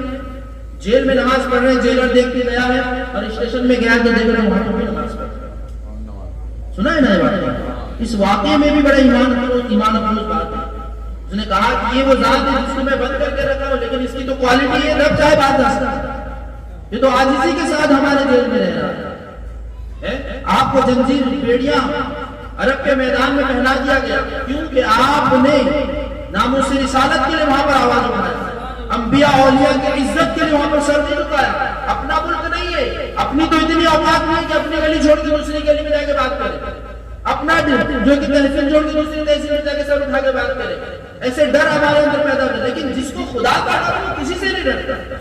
جیل میں نماز پڑھ رہے ہیں، جیلر دیکھ کے گیا ہے اور اسٹیشن میں گیا تو دیکھ رہے ہیں وہاں پہ نماز پڑھ رہے ہیں۔ سنا ہے نا یہ بات؟ اس واقعے میں بھی بڑا ایمان افروز بات ہے۔ اس نے کہا کہ یہ وہ ذات ہے جس کو میں بند کر کے رکھا ہوں، لیکن اس کی تو کوالٹی ہے رب چاہے بات دست یہ تو عاجزی کے ساتھ ہمارے دل میں رہ رہا ہے. آپ کو زنجیر بیڑیاں عرب کے میدان میں پہنا دیا گیا کیونکہ آپ نے ناموس رسالت کے لیے وہاں پر آواز اٹھایا, انبیاء اولیاء کی عزت کے لیے وہاں پر سر نہیں جھکایا. اپنا ملک نہیں ہے, اپنی تو اتنی اوقات نہیں کہ اپنی گلی چھوڑ کے دوسری گلی میں جا کے بات کرے, اپنا جو کہ تحصیل چھوڑ کے دوسری تحصیل میں جا کے سر اٹھا کے بات کرے. ایسے ڈر ہمارے اندر پیدا ہوتا ہے, لیکن جس کو خدا کا ڈر وہ کسی سے نہیں ڈرتا.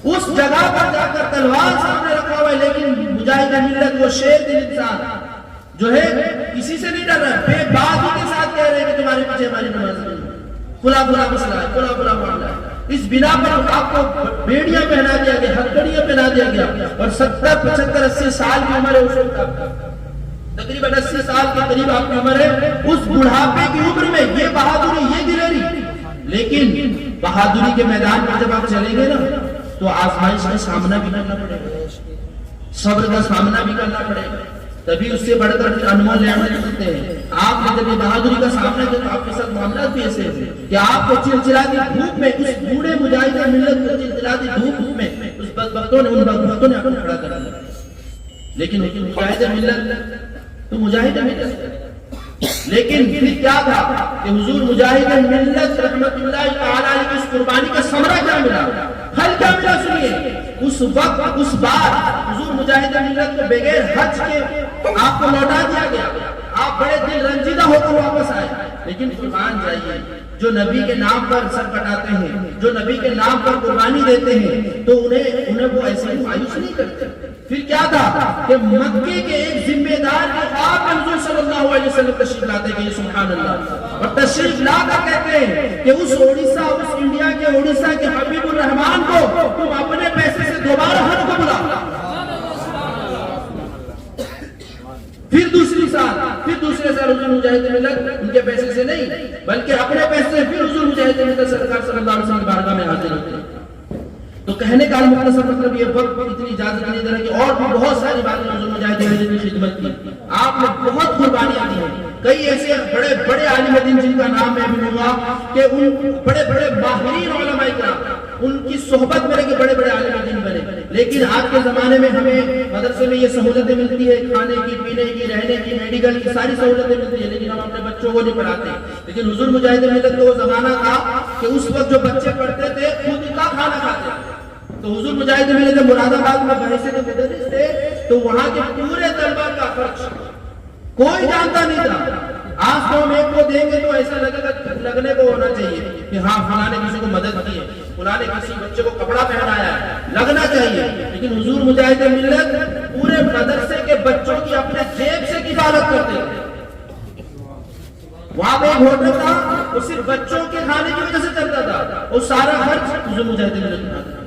اس جگہ پر جا کر تلوار سامنے رکھا ہوا ہے, لیکن مجاہد ملت وہ شیر دل انسان جو ہے کسی سے نہیں ڈر رہا ہے, بے بازی کے ساتھ کہہ رہے ہیں کہ تمہارے پیچھے ہماری نماز نہیں, کھلا کھلا مسئلہ ہے, کھلا کھلا معاملہ ہے. اس بنا پر آپ کو بیڑیاں پہنا دیا گیا, ہتھکڑیاں پہنا دیا گیا, اور 70 75 80 سال کی عمر ہے اس وقت, تقریباً 80 سال کے قریب آپ کی عمر ہے. اس بڑھاپے کی عمر میں یہ بہادری, یہ دلیری, لیکن بہادری کے میدان پر جب آپ چلیں گے نا تو آزمائش کا سامنا بھی کرنا پڑے گا, صبر کا سامنا بھی کرنا پڑے گا, تبھی اس سے بڑھ کر انمول نعمت ملتے ہیں. آپ نے جب یہ بہادری کا سامنا کیا تو آپ کے ساتھ معاملات بھی ایسے ہیں کہ آپ کو چلچلاتی دھوپ میں, اس بوڑھے مجاہد ملت کو چلچلاتی دھوپ میں اس بدبختوں نے, ان بدبختوں نے اپنا کھڑا کر دیا. لیکن مجاہد ملت تو مجاہد ملت, لیکن پھر کیا تھا کہ حضور مجاہد ملت رحمت اللہ تعالی علیہ کی اس قربانی کا ثمرہ کیا ملا, پھل کیا ملا سنیے. اس وقت اس بار حضور مجاہد ملت کو بغیر حج کے آپ کو لوٹا دیا گیا, آپ بڑے دل رنجیدہ ہو کر واپس آئے. لیکن قربان جائیے, جو نبی کے نام پر سر کٹاتے ہیں, جو نبی کے نام پر قربانی دیتے ہیں, تو انہیں وہ ایسے مایوس نہیں کرتے. پھر کیا تھا کہ مکے کے ایک ذمہ دار کے خواب میں حضور صلی اللہ علیہ وسلم تشریف لاتے ہیں, سبحان اللہ, اور تشریف لا کر کہتے ہیں کہ اس اوڈیشہ, اس انڈیا کے اوڈیشہ کے حبیب الرحمان کو تم اپنے پیسے سے دوبارہ حج کو بلا. پھر دوسرے سال حضور مجاہد ملت ان کے پیسے سے نہیں بلکہ اپنے پیسے سے پھر حضور مجاہد ملت سرکار صلی اللہ علیہ وسلم کی بارگاہ میں حاضر ہوتے ہیں. تو کہنے کا مختصر مطلب یہ وقت اتنی اجازت نہیں دے رہا کہ اور بھی بہت ساری باتیں حضور مجاہد ملت کی خدمت کی. آپ نے بہت قربانیاں دی ہیں, کئی ایسے بڑے بڑے عالم دین جن کا نام میں بھی لوں گا کہ ان بڑے بڑے ماہرین علماء کرام ان کی صحبت میں رہ کے بڑے بڑے عالم دین بنے. لیکن آج کے زمانے میں ہمیں مدرسے میں یہ سہولتیں ملتی ہے, کھانے کی, پینے کی, رہنے کی, میڈیکل کی ساری سہولتیں ملتی ہیں, لیکن ہم اپنے بچوں کو نہیں پڑھاتے. لیکن حضور مجاہد ملت کا وہ زمانہ تھا کہ اس وقت جو بچے پڑھتے تھے خود کا کھانا کھاتے تھے. تو حضور مجاہد ملت جب مراد آباد میں بحیثیت مدرس تھے تو وہاں کے پورے طلبہ کا خرچ کوئی جانتا نہیں تھا. آج تو ہم ایک کو دیں گے تو ایسا لگنے کو ہونا چاہیے کہ ہاں فلاں نے کسی کو مدد کی ہے, فلاں نے کسی بچے کو کپڑا پہنایا ہے, لگنا چاہیے. لیکن حضور مجاہد ملت پورے مدرسے کے بچوں کی اپنے جیب سے کفالت کرتے ہیں. وہاں پہ ایک ہوٹل تھا, وہ صرف بچوں کے کھانے کی وجہ سے چلتا تھا, وہ سارا خرچ حضور مجاہد ملت کرتا.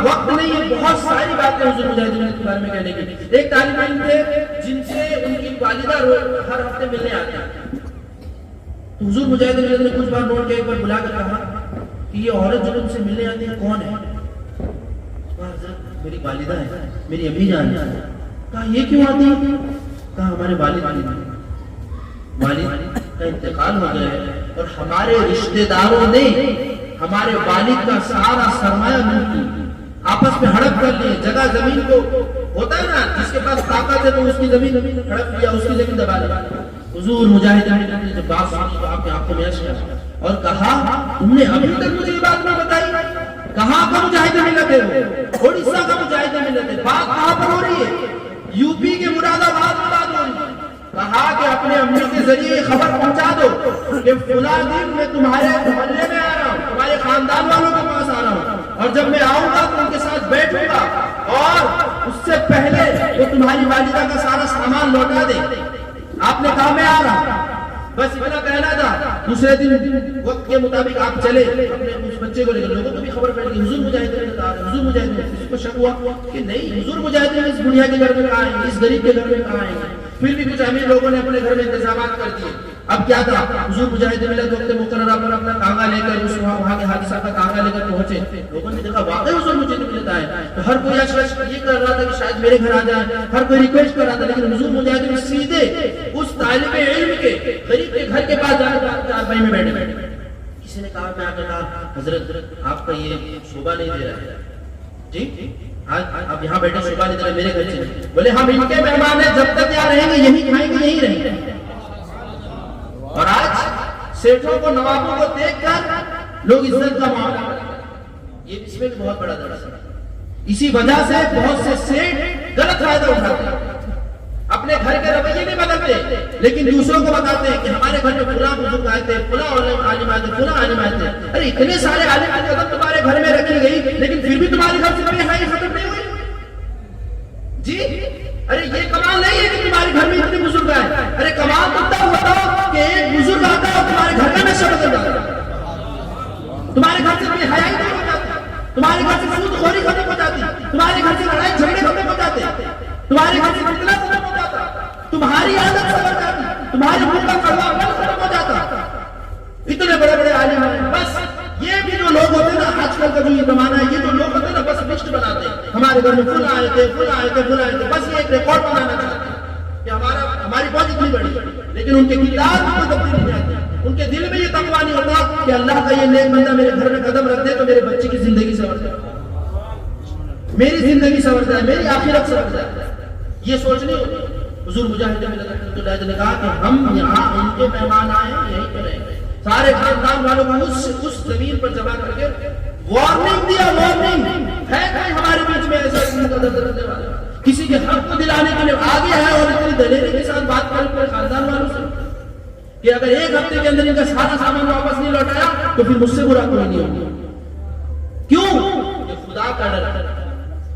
وقت نہیں ہے, بہت ساری باتیں حضور مجاہد ملت کے بارے میں کہنے کی. ایک طالب علم تھے جن سے ان کی والدہ ہر ہفتے ملنے آتے ہیں, تو حضور مجاہد ملت نے کچھ بار نوٹ کے ایک بار بلا کر کہا کہ یہ عورت جو ان سے ملنے آتی ہے کون ہے؟ میری والدہ ہے, میری امی جان ہے. کہا یہ کیوں آتی ہے؟ کہا ہمارے والد کا انتقال ہو گیا ہے اور ہمارے رشتہ داروں نے ہمارے والد کا سارا سرمایہ مل کے آپس میں ہڑپ کر لیے. جگہ زمین کو ہوتا ہے نا, جس کے پاس طاقت ہے تو اس کی زمین ہڑپ لیا, اس کی زمین دبا لیا. حضور مجاہد نے جب بات سنی تو آپ کے آنکھوں میں اشک آیا اور کہا تم نے ابھی تک مجھے یہ بات نہیں بتائی, کہاں کا مجاہد ملت ہے وہ, اڑیسہ کا مجاہد ملت ہے. بات کہاں پر ہو رہی ہے؟ یو پی کے مراد آباد میں بات ہو رہی ہے. کہا کہ اپنے امی کے ذریعے یہ خبر پہنچا دو کہ فلاں دن میں تمہارے محلے میں آ رہا ہوں, تمہارے خاندان والوں کے پاس آ رہا ہوں, اور جب میں آؤں گا تو ان کے ساتھ بیٹھوں گا اور اس سے پہلے وہ تمہاری والدہ کا سارا سامان لوٹا دے. آپ نے کہا میں آ رہا ہوں, بس اتنا کہنا تھا. دوسرے دن وقت کے مطابق آپ چلے اپنے اس بچے کو لے کر. لوگوں کو بھی خبر پڑ گئی حضور مجاہد ملت آ رہے ہیں, حضور مجاہد ملت. کسی کو شک ہوا کہ نہیں حضور مجاہد ملت اس بنیا کے گھر میں کہاں آئیں گے, اس غریب کے گھر میں کہاں آئیں گے. پھر بھی کچھ امیر لوگوں نے اپنے گھر میں انتظامات کر دیے. اب کیا تھا, حضور مجاہد ملت وقت مقررہ پر اپنا تانگا لے کر اس وہاں کے حادثہ کا تانگا لے کر پہنچے. لوگوں نے دیکھا واقعی حضور مجاہد ملت آئے, تو ہر کوئی یہ کر رہا تھا کہ شاید میرے گھر آ جائے, ہر کوئی ریکویسٹ کر رہا تھا. لیکن حضور مجاہد ملت سیدھے اس طالب علم کے غریب کے گھر کے پاس جا کر چارپائی میں بیٹھے. کسی نے کہا, میں آ کر کہا حضرت آپ کا یہ شعبہ نہیں دے رہا ہے, جی آپ یہاں بیٹھے صبح ادھر میرے گھر سے بولے ہم ان کے مہمان ہیں جب تک یہاں رہیں گے یہی کھائیں گے یہی رہیں گے. اور آج سیٹھوں کو نوابوں کو دیکھ کر لوگ عزت کا معاملہ کرتے ہیں. یہ اس میں بھی بہت بڑا درس ہے. اسی وجہ سے بہت سے سیٹ غلط فائدہ اٹھاتے ہیں. اپنے گھر کے رویے نہیں بدلتے لیکن دوسروں کو بتاتے ہیں کہ ہمارے گھر میں فلاں بزرگ آئے تھے, فلاں عالم آئے تھے, فلاں عالم آئے تھے. ارے اتنے سارے عالم کی قدم تمہارے گھر میں رکھی گئی لیکن پھر بھی تمہارے گھر سے بے حیائی ختم نہیں ہوئی. جی ارے یہ کمال نہیں ہے کہ تمہارے گھر میں اتنے بزرگ آئے. ارے کمال تو تب ہوتا کہ ایک بزرگ آتا اور تمہارے گھر کا نشہ بدل جاتا, تمہارے گھر سے بے حیائی ختم ہو جاتی, تمہارے گھر سے سود خوری ختم ہو جاتی, تمہارے گھر سے لڑائی جھگڑے ختم ہو جاتے, تمہارے گھر سے فتنہ ختم ہو جاتا, تمہاری عادت سمجھ جاتی, تمہارے منہ کا کڑوا پن ختم ہو جاتا. اتنے بڑے بڑے عالم ہیں. بس یہ بھی جو لوگ ہوتے ہیں نا آج کل کا جو یہ زمانہ ہے, یہ جو لوگ ہوتے ہیں نا بس لسٹ بناتے ہیں ہمارے گھر میں فلاں آئے تھے, فلاں آئے تھے, فلاں آئے تھے. بس یہ ایک ریکارڈ بنانا چاہتے ہیں کہ ہماری بہت اتنی بڑی, لیکن ان کے کردار میں کوئی تبدیلی نہیں آتی. ان کے دل میں یہ تقویٰ نہیں ہوتا کہ اللہ کا یہ نیک بندہ میرے گھر میں قدم رکھ دے تو میرے بچے کی زندگی سنور جائے, میری زندگی سنور جائے, میری آخرت سنور جائے. یہ سوچ نہیں ہوتی. حضور مجاہد رحمۃ اللہ علیہ نے کہا کہ ہم یہاں ان کے مہمان آئے ہیں یہیں پہ رہیں گے. سارے خاندان والوں کو اس زمین پر جمع کر کے وارننگ دیا, وارننگ ہے کہ ہمارے بیچ میں ایسا قدر رکھنے والا کسی کے حق کو دلانے کے لیے آگے ہے اور اتنی دلیری کے ساتھ بات کریں پورے خاندان والوں سے کہ اگر ایک ہفتے کے اندر ان کا سارا سامان واپس نہیں لوٹایا تو پھر مجھ سے برا کوئی نہیں ہوگا. کیوں؟ کہ خدا کا ڈر,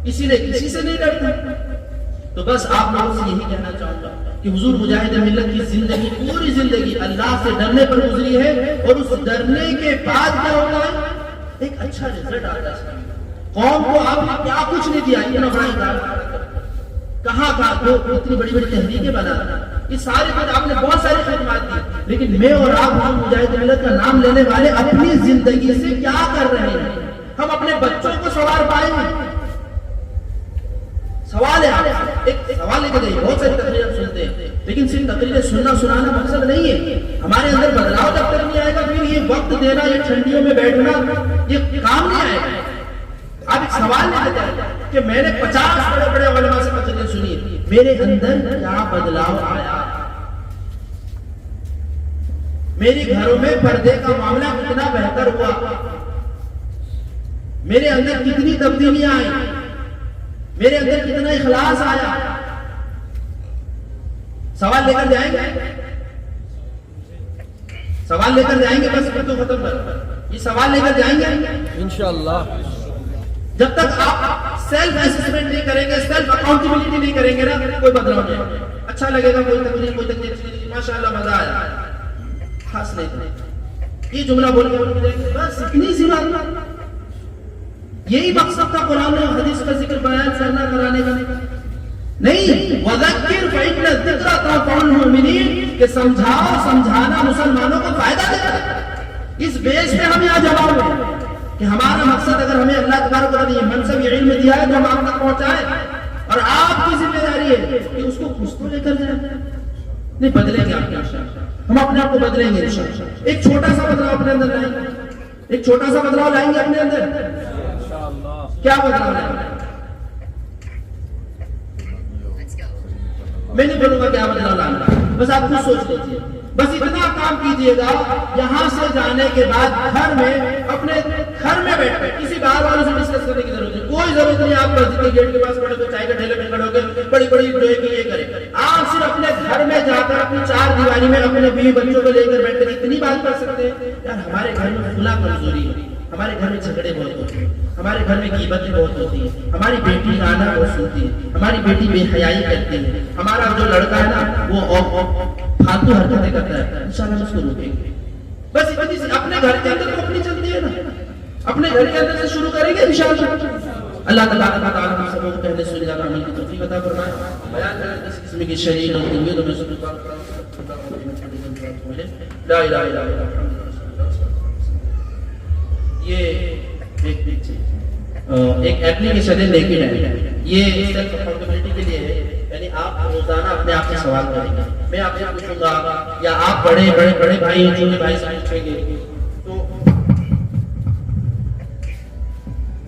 اسی لیے کسی سے نہیں ڈرتا. تو بس آپ لوگوں سے یہی کہنا چاہوں گا کہ حضور مجاہد ملت کی زندگی پوری زندگی اللہ سے ڈرنے پر گزری ہے, اور اس ڈرنے کے بعد کیا ہوتا ہے, ایک اچھا رزلٹ آتا ہے. قوم کو آپ نے کیا کچھ نہیں دیا, اتنا بڑا ادارہ کہاں کہاں تو اتنی بڑی بڑی تحریکیں بنا, یہ سارے کچھ آپ نے بہت ساری خدمات دی, لیکن میں اور آپ حضور مجاہد ملت کا نام لینے والے اپنی زندگی سے کیا کر رہے ہیں. ہم اپنے بچوں کو سوار پائیں گے. سوال ہے, ایک سوال لے کے جائیے. بہت ساری تقریریں سنتے ہیں لیکن صرف تقریریں سننا سنانا مقصد نہیں ہے. ہمارے اندر بدلاؤ جب تک نہیں آئے گا پھر یہ وقت دینا, یہ ٹھنڈیوں میں بیٹھنا, یہ کام نہیں آئے گا. آپ ایک سوال لے کے جائیں کہ میں نے 50 بڑے بڑے علماء سے تقریریں سنی, میرے اندر کیا بدلاؤ آیا, میرے گھروں میں پردے کا معاملہ کتنا بہتر ہوا, میرے اندر کتنی تبدیلیاں آئی, میرے اندر کتنا اخلاص آیا. سوال لے کر جائیں گے, سوال لے کر جائیں گے. بس تو ختم کر, یہ سوال لے کر جائیں گے انشاءاللہ. جب تک آپ سیلف اسسمنٹ نہیں کریں گے, سیلف اکاؤنٹیبلٹی نہیں کریں گے نا, کوئی بدلاؤ نہیں آئے. اچھا لگے گا, کوئی تکلیف کوئی تکلیف, ماشاءاللہ مزہ آیا, خاص نہیں. یہ جملہ بول کے بس اتنی سی بات. یہی مقصد تھا قرآن و حدیث کا ذکر بیان کرنا کرانے کا نہیں. وذکر فإن الذکر تنفع المؤمنین, کہ سمجھاؤ, سمجھانا مسلمانوں کو فائدہ دیتا ہے. اس بیس پہ ہم یہاں جمع ہوئے کہ ہمارا مقصد اگر ہمیں اللہ تبارک و تعالیٰ نے یہ منصب, یہ علم دیا ہے تو ہم آپ تک پہنچائیں, اور آپ کی ذمہ داری ہے کہ اس کو کچھ تو لے کر جائیں. نہیں بدلیں گے آپ انشاءاللہ, ہم اپنے آپ کو بدلیں گے انشاءاللہ. ایک چھوٹا سا بدلاؤ اپنے اندر لائیں گے, ایک چھوٹا سا بدلاؤ لائیں گے اپنے اندر. کیا بدلاؤ لائیں گے؟ میں نہیں بولوں گا کیا بدلاؤ لانا, بس آپ خود سوچ لیجیے. بس اتنا کام کیجئے گا, یہاں سے جانے کے بعد گھر میں, اپنے گھر میں بیٹھ کر کسی باہر والوں سے ڈسکس کرنے کی ضرورت نہیں. کوئی ضرورت نہیں آپ مسجد کے گیٹ کے پاس کھڑے ہو کے چائے کے ٹھیلے پہ کھڑے ہو کے بڑی بڑی جو ہے کہ یہ کریں. آپ صرف اپنے گھر میں جا کر اپنی چار دیواری میں اپنے بیوی بچوں کو لے کر بیٹھ کر اتنی بات کر سکتے ہیں, یار ہمارے گھر میں فلاں کمزوری ہے, ہمارے گھر میں جھگڑے بہت ہوتے ہیں, ہمارے گھر میں غیبتیں بہت ہوتی ہیں, ہماری بیٹی گانا بہت سنتی ہے, ہماری بیٹی بے حیائی کرتی ہے, ہمارا جو لڑکا ہے نا وہ فالتو حرکتیں کرتا ہے. انشاءاللہ ہم اس کو روکیں گے. بس اتنی سی اپنے گھر کے اندر تو اپنی چلتی ہے نا, اپنے گھر کے اندر سے شروع کریں گے انشاءاللہ. اللہ تبارک و تعالیٰ ہم سب کو پہلے سننے کا عمل کی توفیق عطا فرمائے. بیان کرنے کسی قسم کی شریعت اور دنیا تو میں سب کو لا الہ الا اللہ. یہ ایک اپلیکیشن ہے لیکن ہے, یہ سیلف اکاؤنٹیبلٹی کے لیے ہے. یعنی آپ روزانہ اپنے آپ سے سوال کریں گے, میں آپ سے پوچھوں گا یا آپ بڑے بڑے بڑے بھائی چھوٹے بھائی سے پوچھیں گے,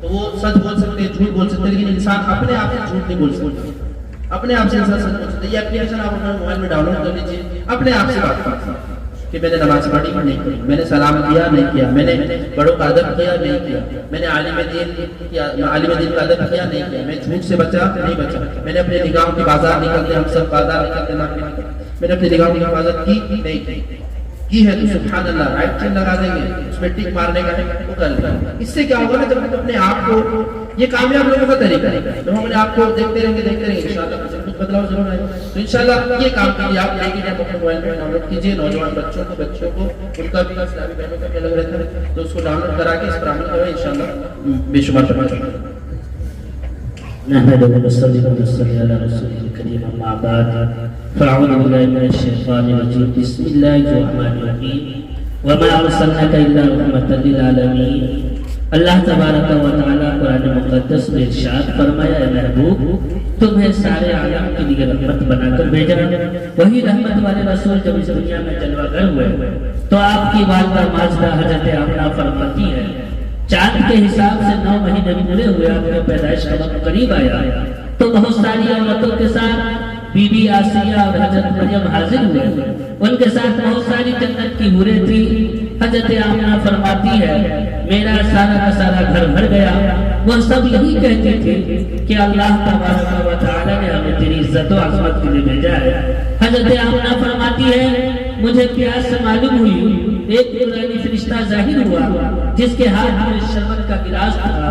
تو تو وہ سچ بول سکتے ہیں، جھوٹ بول سکتے ہیں، لیکن انسان اپنے آپ سے جھوٹ نہیں بول سکتا، اپنے آپ سے انسان سچ بول سکتا ہے۔ یہ اپلیکیشن آپ اپنے موبائل میں ڈاؤن لوڈ کر لیجیے، اپنے آپ سے بات کر کہ میں نے نماز پڑھی نہیں پڑھی، میں نے سلام کیا نہیں کیا، میں نے بڑوں کا ادب کیا نہیں کیا، میں نے عالم دین کا ادب کیا نہیں کیا، میں جھوٹ سے بچا نہیں بچا، میں نے اپنے نگاہوں کی بازار نکلتے، ہم سب بازار نکلتے میں نے اپنے نگاہوں کی حفاظت کی نہیں کی ہے تو سبحان اللہ رائٹ چین لگا دیں گے، اس پہ ٹک مارنے کا ہے وہ کر لیں۔ اس سے کیا ہوگا نا، جب ہم اپنے آپ کو، یہ کامیاب لوگوں کا طریقہ ہے، جب ہم اپنے آپ کو دیکھتے رہیں گے انشاءاللہ کچھ بدلاؤ ضرور آئے گا۔ تو انشاءاللہ یہ کام کیجیے، آپ لے کے اپنے موبائل میں ڈاؤن لوڈ کیجیے، نوجوان بچوں کو ان کا بھی اسلامی بہنوں کا بھی الگ رہتا ہے، تو اس کو ڈاؤن لوڈ کرا کے اس پر عمل کریں، انشاءاللہ بے شمار فائدہ۔ نحمده ونصلي ونسلم على رسوله الكريم اما بعد فاعوذ بالله من الشيطان الرجيم بسم الله الرحمن الرحيم وما ارسلناك الا رحمة للعالمين۔ اللہ تبارک و تعالیٰ قرآن مقدس میں ارشاد فرمایا، اے محبوب تمہیں سارے عالم کے لیے رحمت بنا کر بھیجا۔ وہی رحمت والے رسول جب اس دنیا میں جلوہ گر ہوئے تو آپ کی والدہ ماجدہ حضرت آمنہ فرماتی ہے، چاند کے حساب سے 9 مہینے پورے ہوئے، آپ کے پیدائش کا وقت قریب آیا تو بہت ساری عورتوں کے ساتھ بی بی آسیہ اور حضرت مریم حاضر ہوئے، ان کے ساتھ بہت ساری جنت کی حوریں تھی۔ حضرت آمنہ فرماتی ہے میرا سارا کا سارا گھر بھر گیا، وہ سب یہی کہتے تھے کہ اللہ تبارک و تعالیٰ نے ہمیں تیری عزت و عظمت کے لیے بھیجا ہے۔ حضرت آمنہ فرماتی ہے مجھے پیاس سے معلوم ہوئی، ایک نورانی فرشتہ ظاہر ہوا جس کے ہاتھ میں شربت کا گلاس تھا،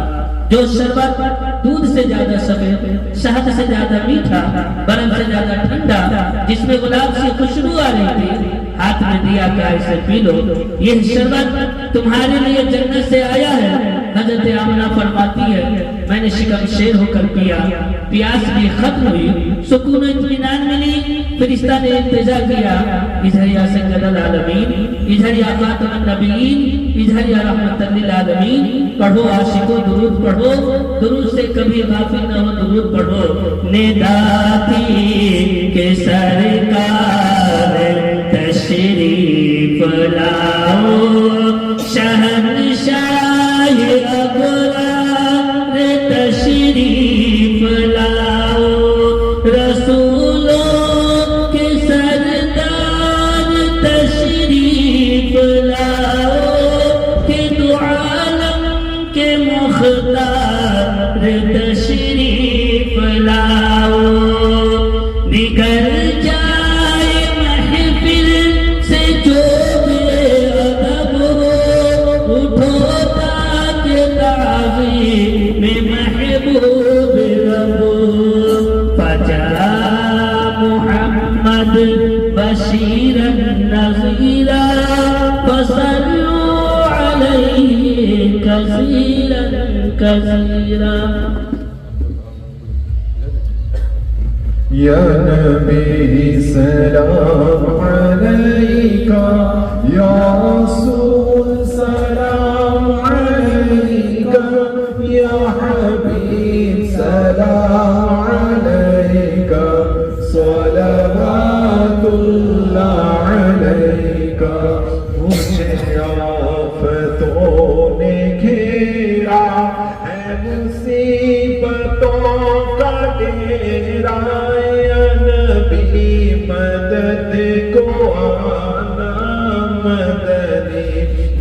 جو شربت دودھ سے زیادہ سفید، شہد سے زیادہ میٹھا، برف سے زیادہ ٹھنڈا، جس میں گلاب سے خوشبو آ رہی تھی، ہاتھ میں دیا کہ اسے پی لو، یہ شربت تمہارے لیے جنت سے آیا ہے۔ حضرت آمنہ فرماتی ہے میں نے شکم شیر ہو کر پیا، پیاس بھی ختم ہوئی، سکون و اطمینان ملی۔ فرشتہ نے انتظار کیا، ادھر یا سید العالمین، ادھر یا خاتم النبیین، ادھر یا رحمت للعالمین، پڑھو عاشقو درود پڑھو، درود سے کبھی غافل نہ ہو، درود پڑھو۔ نداتی کے سرکار تشریف لاؤ، شہنشاہ ابرار تشریف لاؤ، رسولوں کے سردار تشریف لاؤ، کہ دو عالم کے مختار تشریف لاؤ، نکل جائے محفل سے جو بے ادب ہو، اٹھو تاج تعظیم محبوب رب، فجاء محمد بشیرا نذیرا، فصلوا علیہ کثیرا کثیرا۔ یا نبی سلام علیکہ، یا رسول سلام علیکہ، یا حبیب سلام علیکہ، صلوات اللہ علیکہ۔ مجھے آفتوں نے گھیرا ہے مصیبتوں کا ڈیرا، یا نبی مدد کو آنا، مدنی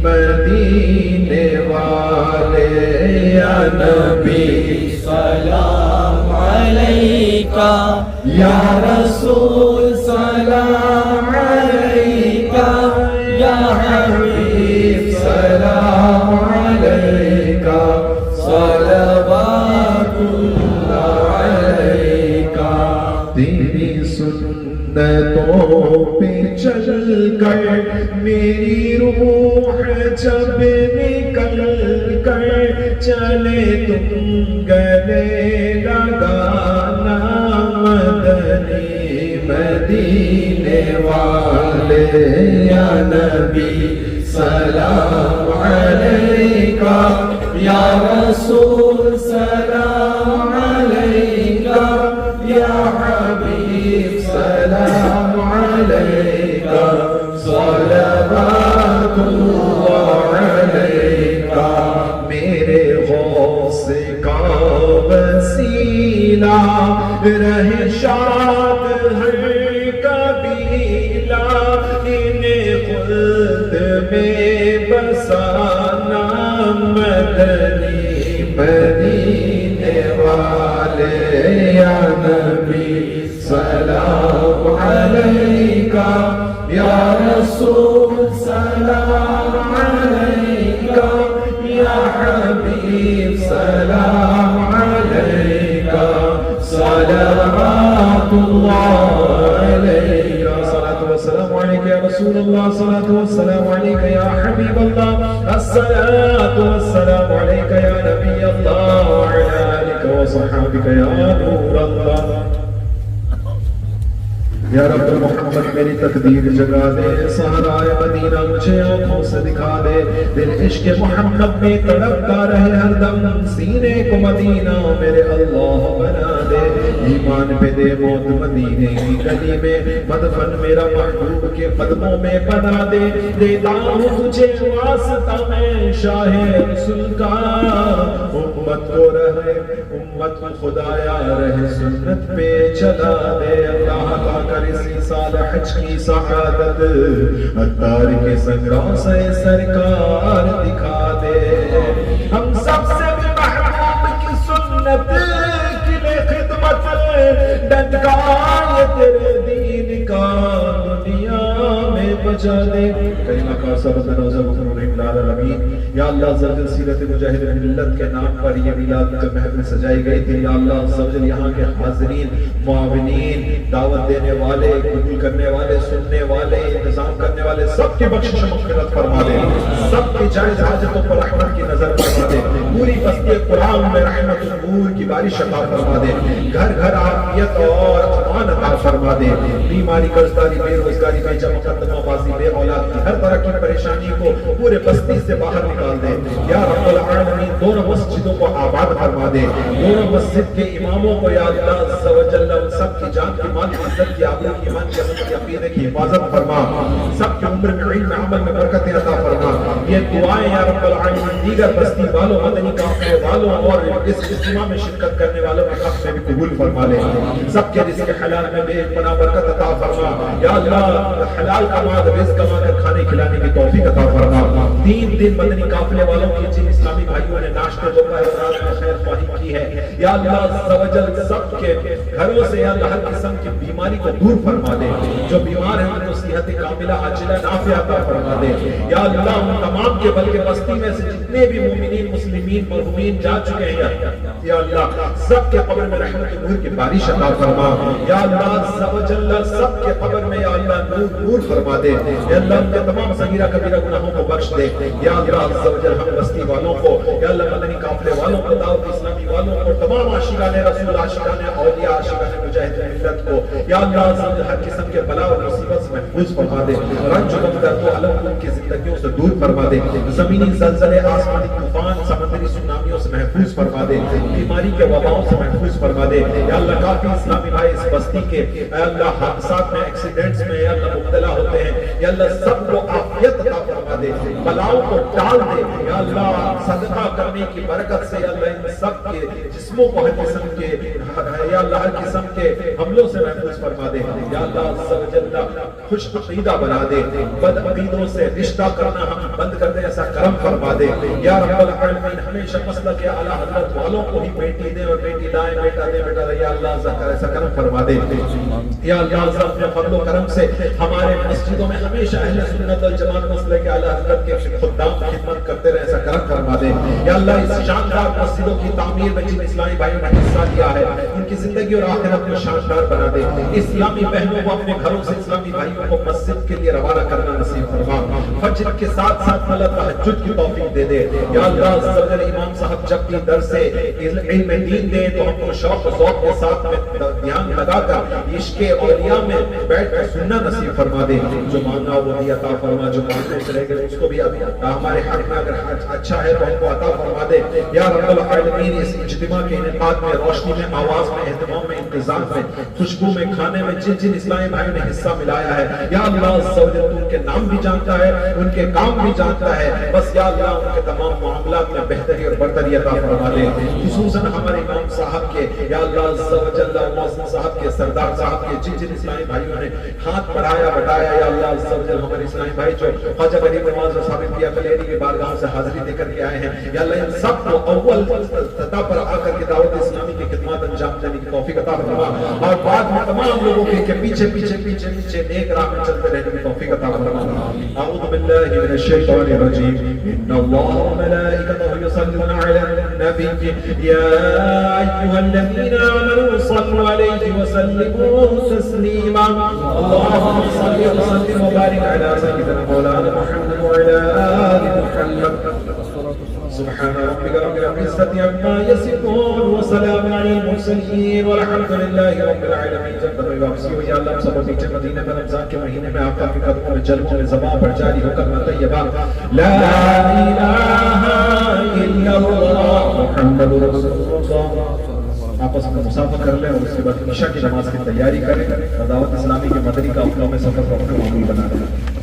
مدینے والے، یا نبی سلام علیکہ، یا رسول سلام علیکہ، یا حبیب سلام علیکہ، صلوات اللہ علیکہ۔ تیری سنتوں پہ چل کر میری روح جب نکل کر چلے تم گلے لگانا، مدنی مدینے والے، یا نبی سلام علیکہ، یا رسول سلام علیکہ، یا حبیب سلام علیکہ، صلوات اللہ علیکہ۔ میرے غوث رہے شاد ہر قبیلہ انہیں خود میں بسانا مدنی مدینے والے یا نبی سلام علیکہ یا رسول سلام علیکہ یا حبیب سلام علیکہ صلوات اللہ علیکہ صلاۃ والسلام علیکہ یا رسول اللہ صلاۃ والسلام علیکہ یا حبیب اللہ الصلاۃ والسلام علیکہ یا نبی اللہ وعلی آلک وصحابک یا نور اللہ یا رب محمد میری تقدیر جگا دے صحرائے مدینہ مجھے آنکھوں سے دکھا دے دل عشق محمد میں تڑپتا رہے ہر دم سینے کو مدینہ میرے اللہ بنا دے ایمان پہ دے موت مدینے کی گلی میں مدفن میرا محبوب کے قدموں میں بنا دے دیتا ہوں تجھے واسطہ میں شاہ رسول کا امت کو رہے امت کو خدایا رہے سنت پہ چلا دے اللہ کا کر اسی سال حج کی سعادت اتار کے سنگراں سے سرکار دکھا دے ہم سب سے بھی محبوب کی سنت کے لئے خدمت ڈنکائے تیرے دین کا دنیا میں بجا دے کریمہ کا سبت نوزہ بکر رحم العالمین یا اللہ زلجل سیرت مجاہد ملت کے نام پر یہ میلاد کا محفل سجائی گئی تھی یا اللہ زلجل یہاں کے حاضرین معاونین دعوت دینے والے قبول کرنے والے سننے والے انتظام کرنے والے سب کی بخشش مغفرت فرما دے سب کی جائز حاجتوں پر رحمت کی نظر فرما دے پوری بستی قرآن میں رحمت نور کی بارش عطا فرما دے گھر گھر عافیت اور امان عطا فرما دے بیماری قرضداری بے روزگاری بے جمع مقدمہ بازی بے اولاد کی ہر طرح کی پریشانی کو پورے بستی سے باہر نکال دے یا رب العالمین دونوں مسجدوں کو آباد فرما دے دونوں مسجد کے اماموں کو یا اللہ عز و جل ان سب کی جان کی مال کی عزت کی آبرو کی ایمان کی عظمت کی عقیدے کی حفاظت فرما سب کی عمر میں علم عمل میں برکت عطا فرما یہ دعائیں یا رب العالمین دیگر بستی والوں مدنی کافلے والوں اور اس اجتماع میں شرکت کرنے والوں کے حق میں بھی قبول فرما لے سب کے رزق حلال میں بے پناہ برکت عطا فرما یا اللہ حلال کما رزق کما کر کھانے کھلانے کی توفیق عطا فرما تین دن مدنی قافلے والوں کی جن اسلامی بھائیوں نے ناشتے دوپہر رات میں خیر خواہی کی ہے یا اللہ عز و جل سب کے گھروں سے یا اللہ ہر قسم کی بیماری کو دور فرما دے جو بیمار ہیں ان کو صحت کاملہ عاجلہ نافع عطا فرما دے یا اللہ ان تمام کے بلکہ بستی میں سے جتنے بھی مومنین مسلمین مرحومین جا چکے ہیں یا اللہ سب کے قبر میں رحمت نور کی بارش عطا فرما یا اللہ عز و جل سب کے قبر میں یا اللہ نور نور فرما دے یا اللہ ان کے تمام صغیرہ کبیرہ گناہوں کو بخش دے یا اللہ عز و جل ہم بستی والوں کو یا اللہ مدنی قافلے والوں کو دعوت اسلامی والوں کو تمام عاشقان رسول عاشقان اولیاء عاشقان مجاہد ملت کو یا اللہ عز و جل ہر قسم کے بلا اور مصیبت سے محفوظ فرما دے رنج و درد و الم ان کی زندگیوں سے دور فرما دے زمینی زلزلے آسمانی طوفان سمندری سونامیوں سے محفوظ فرما دے بیماری کے وباؤں سے محفوظ فرما دے یا اللہ کافی اسلامی بھائی اس بستی کے یا اللہ حادثات میں ایکسیڈنٹس میں یا اللہ مبتلا ہوتے ہیں یا اللہ سب کو عافیت عطا فرما دے بلاؤں کو ٹال دے یا اللہ صدقہ کرنے کی برکت سے یا اللہ ان سب کے جسموں کو ہر قسم کے یا اللہ ہر قسم کے حملوں سے محفوظ فرما دے یا اللہ عز و جل خوش عقیدہ بنا دے بد عقیدوں سے رشتہ کرنا ہم بند کر دے ایسا کرم فرما دے یا رب العالمین ہمیشہ مسلک اعلی حضرت والوں کو ہی بیٹی دے اور بیٹی لائے بیٹا دے بیٹا دے یا اللہ ایسا کرم فرما دے یا اللہ اپنے فضل و کرم سے ہمارے مسجدوں میں ہمیشہ اہل سنت والجماعت مسلک اعلی حضرت کے خدام خدمت کرتے رہے ایسا کرم فرما دے یا اللہ اس شاندار مسجدوں کی تعمیر میں جن اسلامی بھائیوں نے حصہ لیا ہے ان کی زندگی اور آخرت کو شاندار بنا دے اسلامی بہنوں کو اپنے گھروں سے اسلامی بھائیوں کو مسجد کے لیے روانہ کرنا نصیب فرما فجر کے ساتھ ساتھ اللہ تہجد کی توفیق دے دے یا اللہ عز و جل امام صاحب جب بھی در سے علم دین دے تو ہم کو شوق و ذوق کے ساتھ میں دھیان لگا کر عشق اولیاء میں بیٹھ کر سننا نصیب فرما دے جو مانگا وہ بھی عطا فرما جو مانگنے سے رہ گئے اس کو بھی ہمارے حق میں اگر اچھا ہے تو ہم کو عطا فرما دے یا رب العالمین اس اجتماع کے انعقاد میں روشنی میں آواز میں اہتمام میں انتظام میں خوشبو میں کھانے میں جن جن اسلامی بھائیوں نے حصہ ملایا ہے یا اللہ عز و جل تو ان کے نام بھی جانتا ہے، ان کے کام بھی جانتا ہے، بس یا اللہ ان کے تمام معاملات میں بہتری اور برتری عطا فرما دے، خصوصاً ہمارے امام صاحب کے، یا اللہ عز و جل موسم صاحب کے، سردار صاحب کے، جن جن اسلامی بھائیوں نے ہاتھ بڑھایا بٹایا، یا اللہ عز و جل ہمارے اسلامی بھائی جو خواجہ غریب نواز اور ثابت کیا کلیری کی بارگاہوں سے حاضری دے کر کے آئے ہیں، یا اللہ ان سب کو اول سطح پر آ کر کے دعوت اسلامی کی خدمات انجام دینے کی توفیق عطا فرما، اور بعد میں تمام لوگوں کے پیچھے پیچھے پیچھے پیچھے نیک راہ میں چلتے رہنے کی توفیق عطا فرما۔ اعوذ باللہ من الشیطان الرجیم، ان اللہ وملائکتہ یصلون علی النبی یا ایھا الذین آمنوا صلوا علیہ وسلموا تسلیما، اللهم صل وسلم وبارک علی سیدنا مولانا محمد وعلی آل محمد، سبحان ربک رب العزة عما یصفون وسلام علی المرسلین والحمد للہ رب العالمین۔ جب تک واپسی ہوئی یا اللہ سب نیچے مدینہ میں رمضان کے مہینے میں آقا کے قدموں میں جلووں میں زباں پر جاری ہو کر طیبہ لا الہ الا اللہ محمد رسول اللہ آپس میں مسافر کر لیں اور اس کے بعد عشاء کی نماز کی تیاری کریں اور دعوت اسلامی کے مدنی قافلوں میں سفر کو اپنا معمول بنا لیں۔